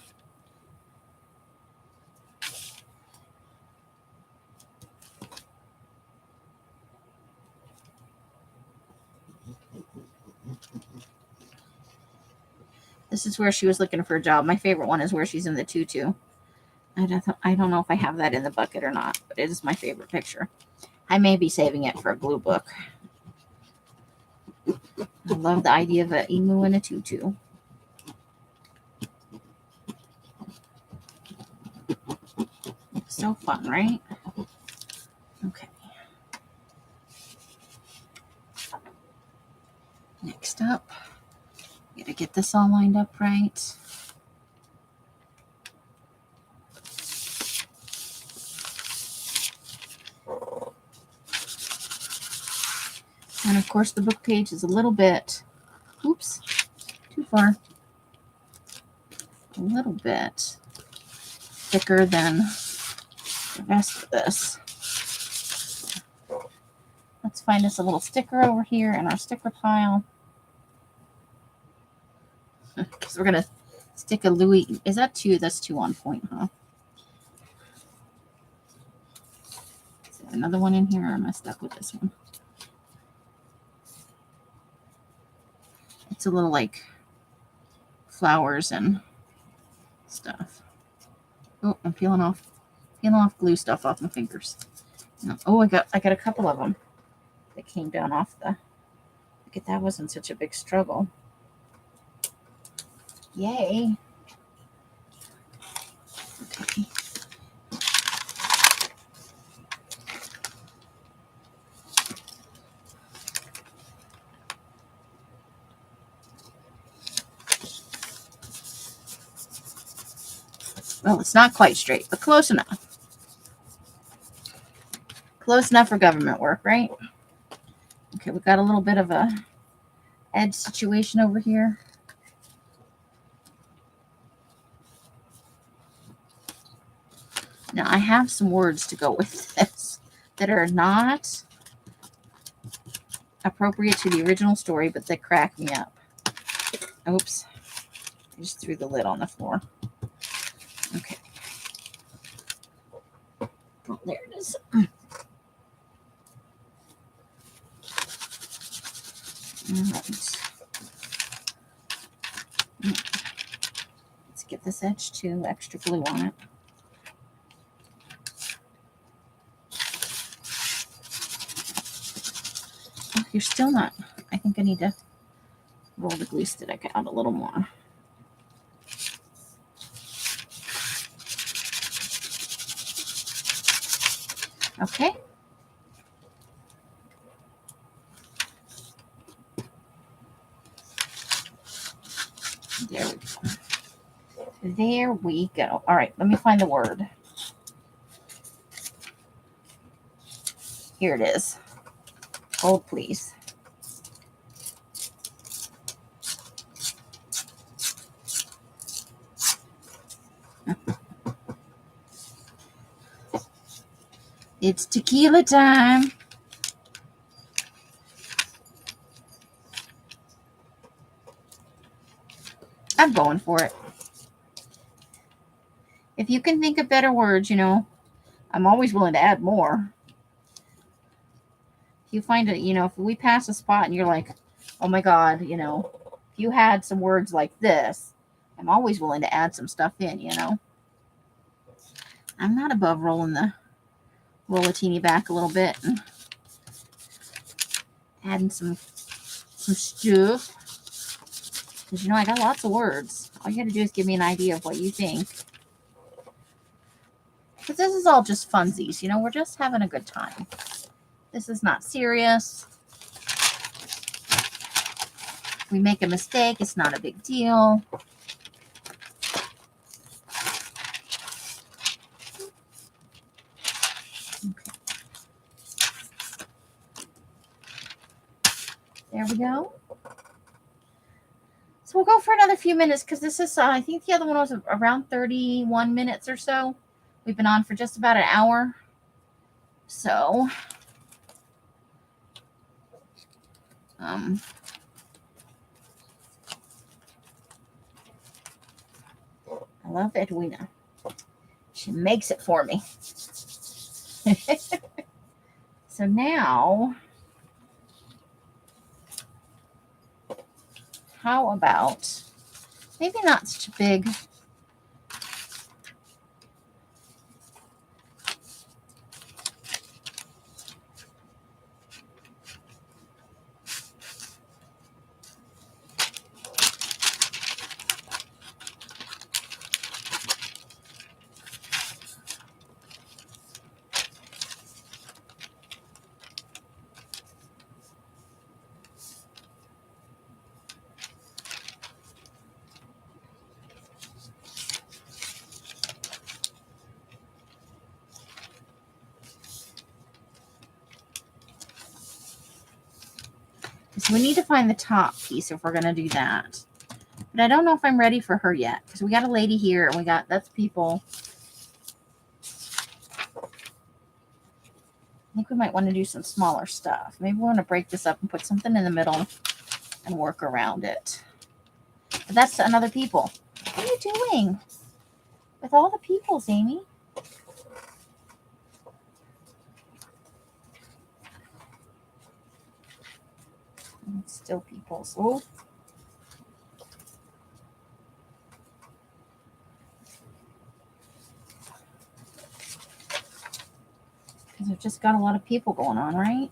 This is where she was looking for a job. My favorite one is where she's in the tutu. I don't know if I have that in the bucket or not, but it is my favorite picture. I may be saving it for a glue book. I love the idea of an emu in a tutu. So fun, right? Okay. Next up, gotta get this all lined up right. And of course the book page is a little bit, oops, too far. A little bit thicker than the rest of this. Let's find us a little sticker over here in our sticker pile. Because we're going to stick a Louis. Is that 2? That's 2 on point, huh? Is there another one in here, or am I stuck with this one? It's a little like flowers and stuff. Oh, I'm peeling off glue stuff off my fingers. Oh, I got a couple of them that came down off the. Look at that, wasn't such a big struggle. Yay. Okay. Well, it's not quite straight, but close enough. Close enough for government work, right? Okay, we've got a little bit of a edge situation over here. Now, I have some words to go with this that are not appropriate to the original story, but they crack me up. Oops. I just threw the lid on the floor. Okay. Oh, there it is. All right. Let's get this edge too. Extra glue on it. Oh, you're still not. I think I need to roll the glue stick out a little more. Okay. There we go. There we go. All right, let me find the word. Here it is. Hold, please. It's tequila time. I'm going for it. If you can think of better words, you know, I'm always willing to add more. If you find it, you know, if we pass a spot and you're like, oh my God, you know, if you had some words like this, I'm always willing to add some stuff in, you know. I'm not above rolling the Rollatini back a little bit and adding some stuff. Because, you know, I got lots of words. All you got to do is give me an idea of what you think. Because this is all just funsies, you know, we're just having a good time. This is not serious. If we make a mistake, it's not a big deal. Okay. There we go. So we'll go for another few minutes because this is, I think the other one was around 31 minutes or so. We've been on for just about an hour. So, I love Edwina. She makes it for me. So now, how about, maybe not such a big, so we need to find the top piece if we're going to do that. But I don't know if I'm ready for her yet because we got a lady here and we got, that's people. I think we might want to do some smaller stuff. Maybe we want to break this up and put something in the middle and work around it. But that's another people. What are you doing with all the peoples, Amy? It's still peoples. Oh. Because we've just got a lot of people going on, right?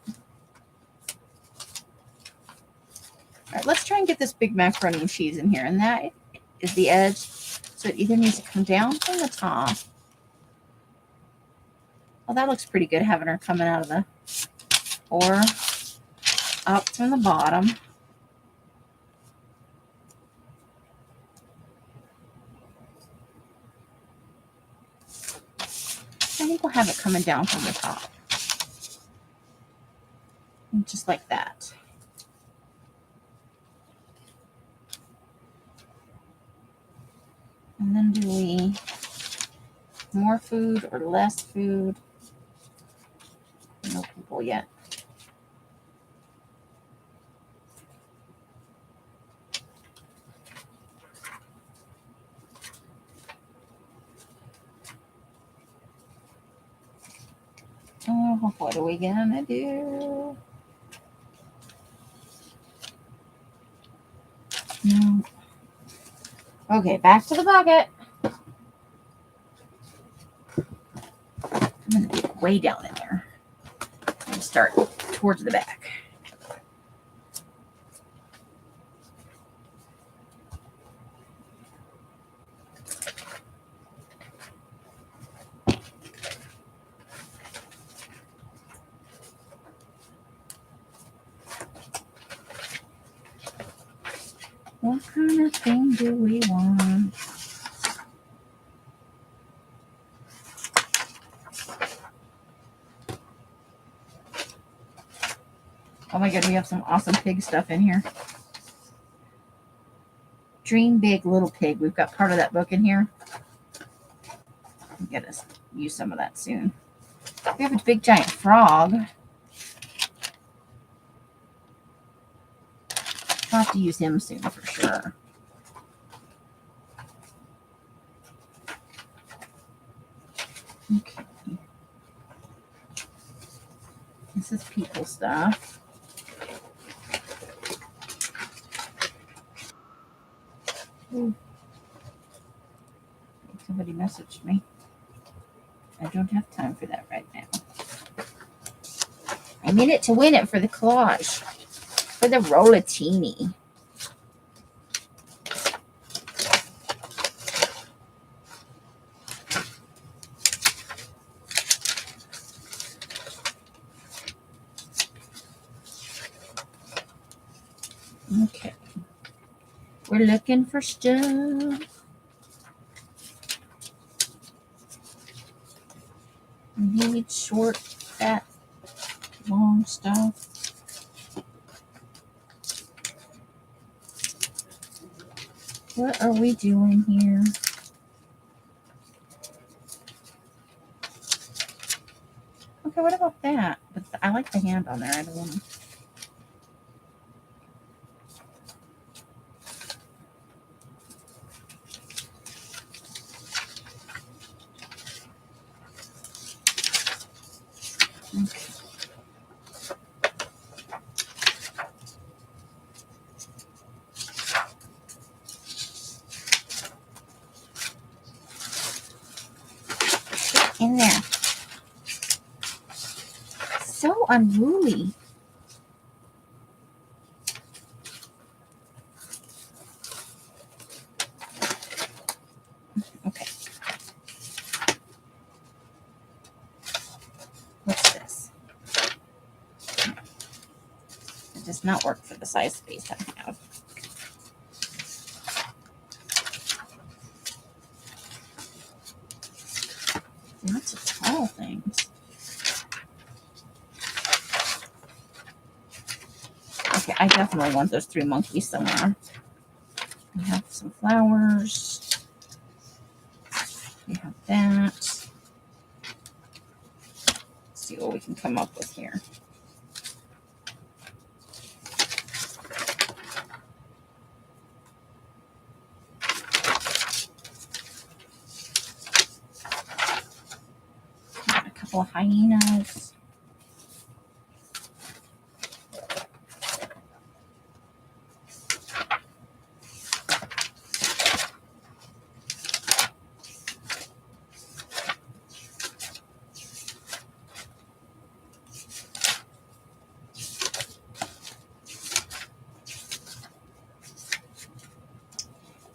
All right, let's try and get this big macaroni and cheese in here. And that is the edge. So it either needs to come down from the top. Well, that looks pretty good having her coming out of the, or up from the bottom. I think we'll have it coming down from the top. And just like that. And then do we more food or less food? No people yet. Oh, what are we gonna do? No. Okay, back to the bucket. I'm gonna be way down in there. And start towards the back. What kind of thing do we want? Oh my God, we have some awesome pig stuff in here. Dream Big Little Pig. We've got part of that book in here. I'm gonna use some of that soon. We have a big giant frog. I'll have to use him soon for sure. Okay. This is people stuff. Ooh. Somebody messaged me. I don't have time for that right now. I'm in it to win it for the collage. For the Rollatini. Okay. We're looking for stuff. We need short, fat, long stuff. What are we doing here? Okay, what about that? But I like the hand on there. I don't want to. Okay. In there. So unruly. Okay. What's this? It does not work for the size space I have. Lots of tall things. Okay, I definitely want those 3 monkeys somewhere. We have some flowers. We have that. Let's see what we can come up with here. Got a couple of hyenas.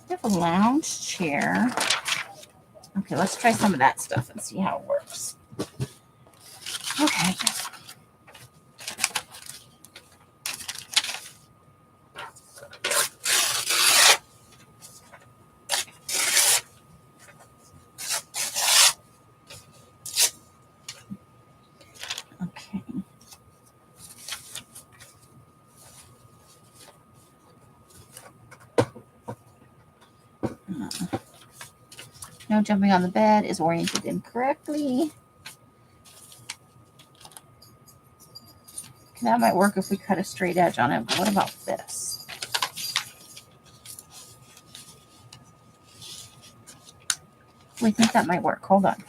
We have a lounge chair. Okay, let's try some of that stuff and see how it works. Okay. Okay. No jumping on the bed is oriented incorrectly. That might work if we cut a straight edge on it, but what about this? We think that might work. Hold on.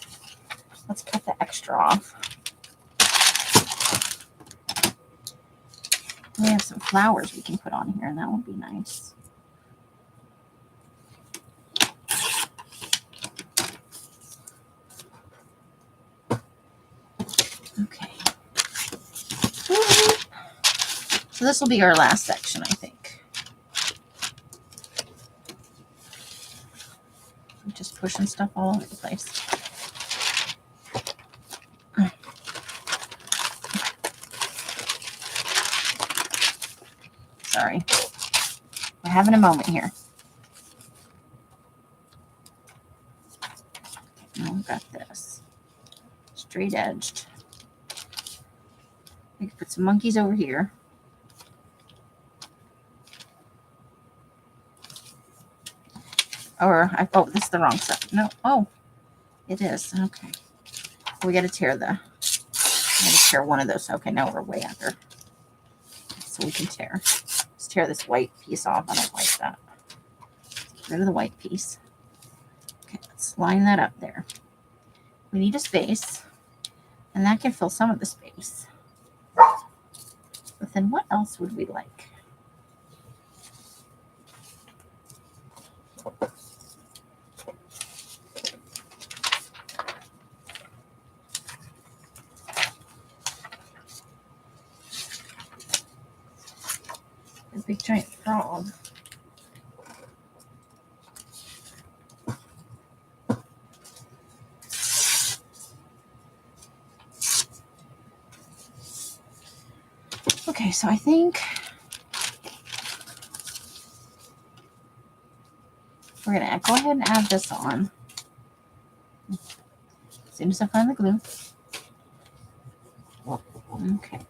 Let's cut the extra off. We have some flowers we can put on here, and that would be nice. Okay. So this will be our last section, I think. I'm just pushing stuff all over the place. Sorry. We're having a moment here. Now we've got this. Straight edged. We can put some monkeys over here. Or, this is the wrong side. No, oh, it is. Okay. We got to tear the going to tear one of those. Okay, now we're way under. So we can tear. Let's tear this white piece off. I don't like that. Get rid of the white piece. Okay, let's line that up there. We need a space, and that can fill some of the space. But then what else would we like? A big giant frog. Okay, so I think we're going to go ahead and add this on. As soon as I find the glue. Okay.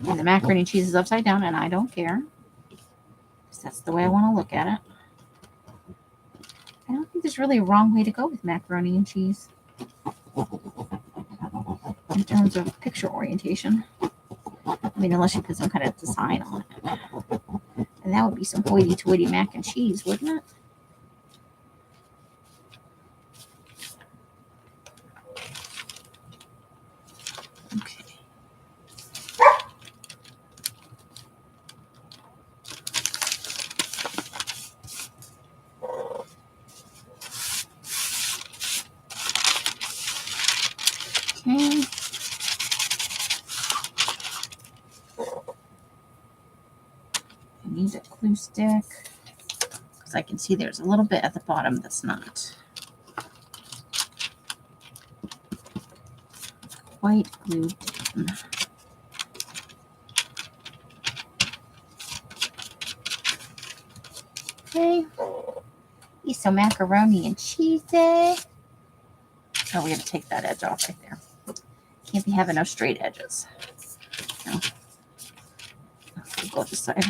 And the macaroni and cheese is upside down, and I don't care. Because that's the way I want to look at it. I don't think there's really a wrong way to go with macaroni and cheese. In terms of picture orientation. I mean, unless you put some kind of design on it. And that would be some hoity-toity mac and cheese, wouldn't it? Okay. Okay. I need a glue stick because I can see there's a little bit at the bottom that's not quite glued down. Okay. Eat some macaroni and cheese. Oh, we're going to take that edge off right there. Can't be having no straight edges. No. We'll go this side.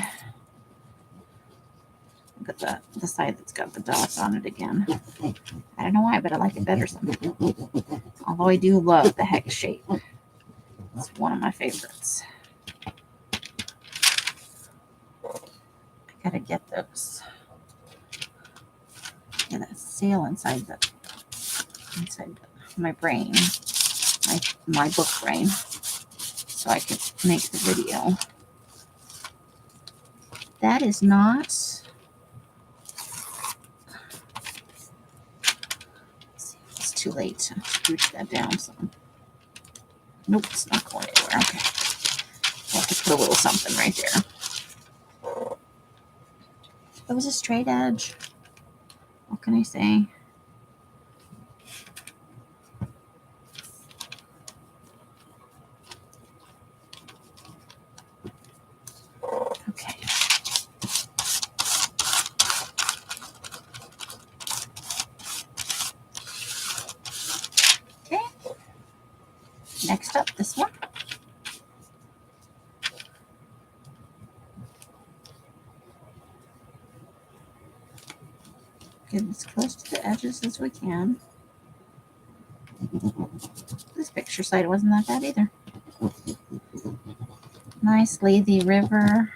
Look at the side that's got the dots on it again. I don't know why, but I like it better somehow. Although I do love the hex shape. It's one of my favorites. I gotta get those. Yeah, that sail inside my brain, my book brain, so I can make the video. That is not. It's too late to scooch that down some. Nope, it's not going anywhere. Okay. I'll have to put a little something right there. It was a straight edge. What can I say? Okay. Okay. Next up, this one. Get as close to the edges as we can. This picture side wasn't that bad either. Nice lazy river.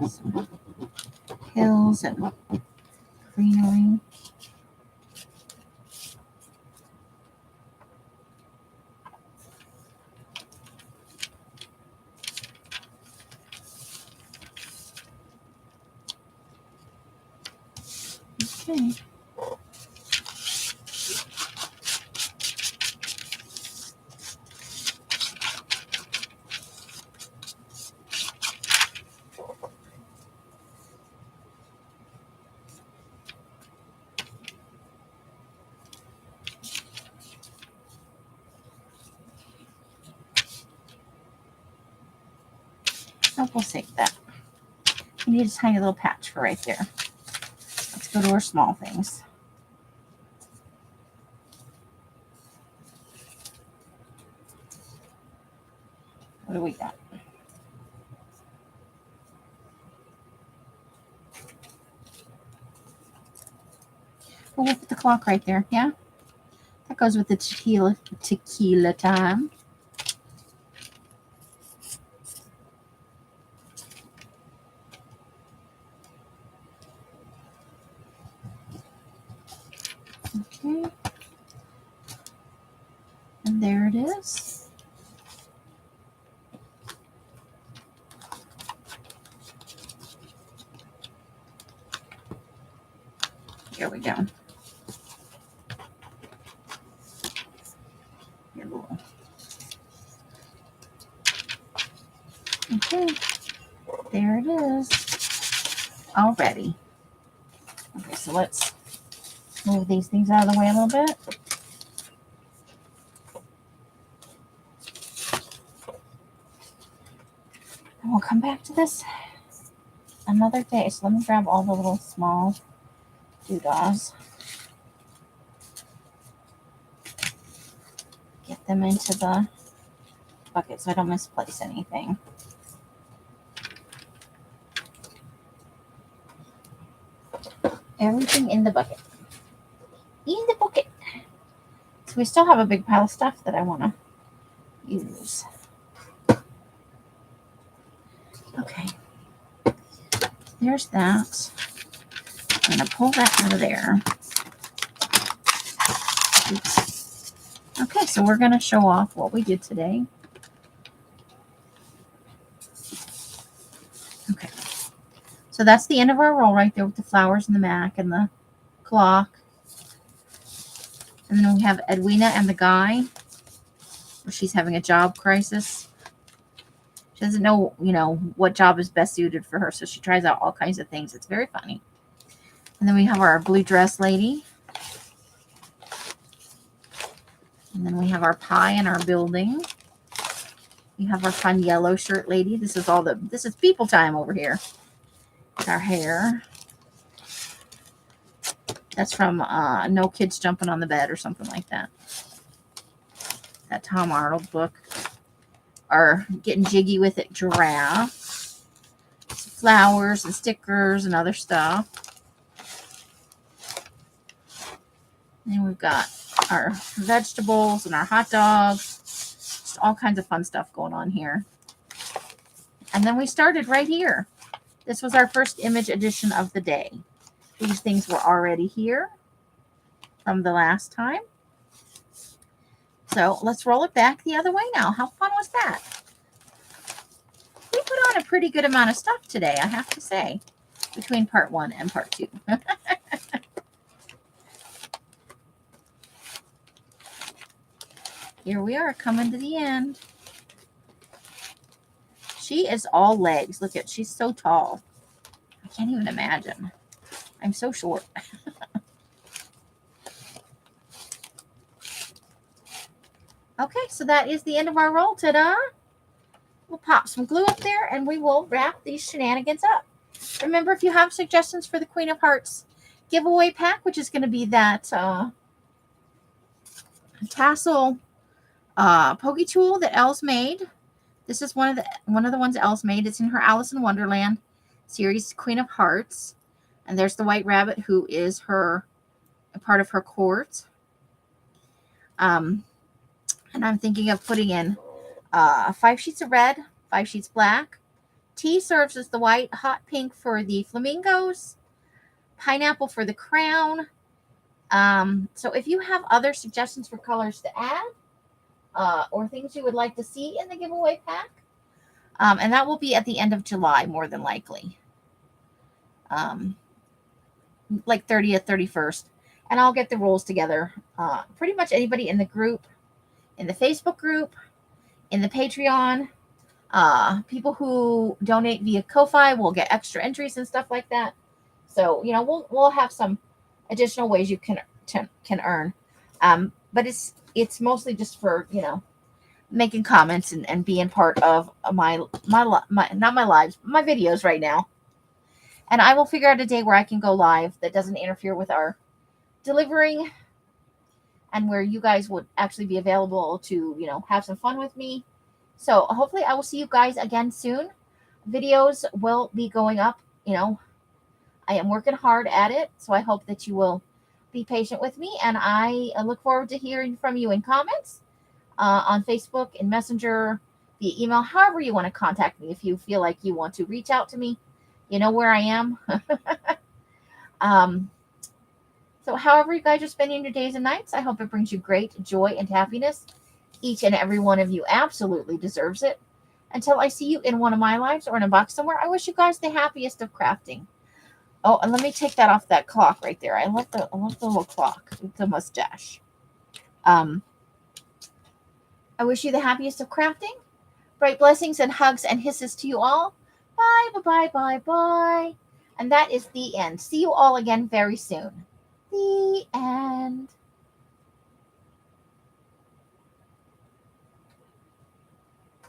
Some hills and greenery. Okay. Oh, we'll save that. We need a tiny little patch for right there. Let's go to our small things. What do we got? We'll put the clock right there. Yeah? That goes with the tequila time. Okay. And there it is. Here we go. Okay. There it is. Already. Okay, so let's move these things out of the way a little bit. And we'll come back to this another day. So let me grab all the little small doodahs. Get them into the bucket so I don't misplace anything. Everything in the bucket. In the bucket. So we still have a big pile of stuff that I want to use. Okay. There's that. I'm going to pull that out of there. Oops. Okay, so we're going to show off what we did today. Okay. So that's the end of our roll right there with the flowers and the Mac and the clock. And then we have Edwina and the guy, where she's having a job crisis. She doesn't know, what job is best suited for her, so she tries out all kinds of things. It's very funny. And then we have our blue dress lady. And then we have our pie in our building. We have our fun yellow shirt lady. This is people time over here. With our hair. That's from No Kids Jumping on the Bed or something like that. That Tom Arnold book. Our Getting Jiggy with It giraffe. Flowers and stickers and other stuff. And we've got our vegetables and our hot dogs. Just all kinds of fun stuff going on here. And then we started right here. This was our first image edition of the day. These things were already here from the last time. So let's roll it back the other way now. How fun was that? We put on a pretty good amount of stuff today, I have to say, between part 1 and part 2. Here we are coming to the end. She is all legs. Look at, she's so tall. I can't even imagine. I'm so short. Okay, so that is the end of our roll. Ta-da! We'll pop some glue up there and we will wrap these shenanigans up. Remember, if you have suggestions for the Queen of Hearts giveaway pack, which is going to be that tassel pokey tool that Elle's made. This is one of the ones Elle's made. It's in her Alice in Wonderland series, Queen of Hearts. And there's the white rabbit who is a part of her court. And I'm thinking of putting in 5 sheets of red, 5 sheets black. Tea serves as the white, hot pink for the flamingos, pineapple for the crown. So if you have other suggestions for colors to add, or things you would like to see in the giveaway pack, and that will be at the end of July, more than likely. Like 30th, 31st. And I'll get the rules together. Pretty much anybody in the group, in the Facebook group, in the Patreon, people who donate via Ko-Fi will get extra entries and stuff like that. So, we'll have some additional ways you can earn. But it's mostly just for, making comments and being part of my not my lives, but my videos right now. And I will figure out a day where I can go live that doesn't interfere with our delivering, and where you guys would actually be available to, have some fun with me. So hopefully I will see you guys again soon. Videos will be going up. I am working hard at it, so I hope that you will be patient with me, and I look forward to hearing from you in comments on Facebook, in Messenger, via email, however you want to contact me. If you feel like you want to reach out to me, you know where I am. um, so however you guys are spending your days and nights, I hope it brings you great joy and happiness. Each and every one of you absolutely deserves it. Until I see you in one of my lives or in a box somewhere, I wish you guys the happiest of crafting. Oh, and let me take that off that clock right there. I love the little clock with the mustache. I wish you the happiest of crafting. Bright blessings and hugs and hisses to you all. Bye, bye, bye, bye, bye. And that is the end. See you all again very soon. The end.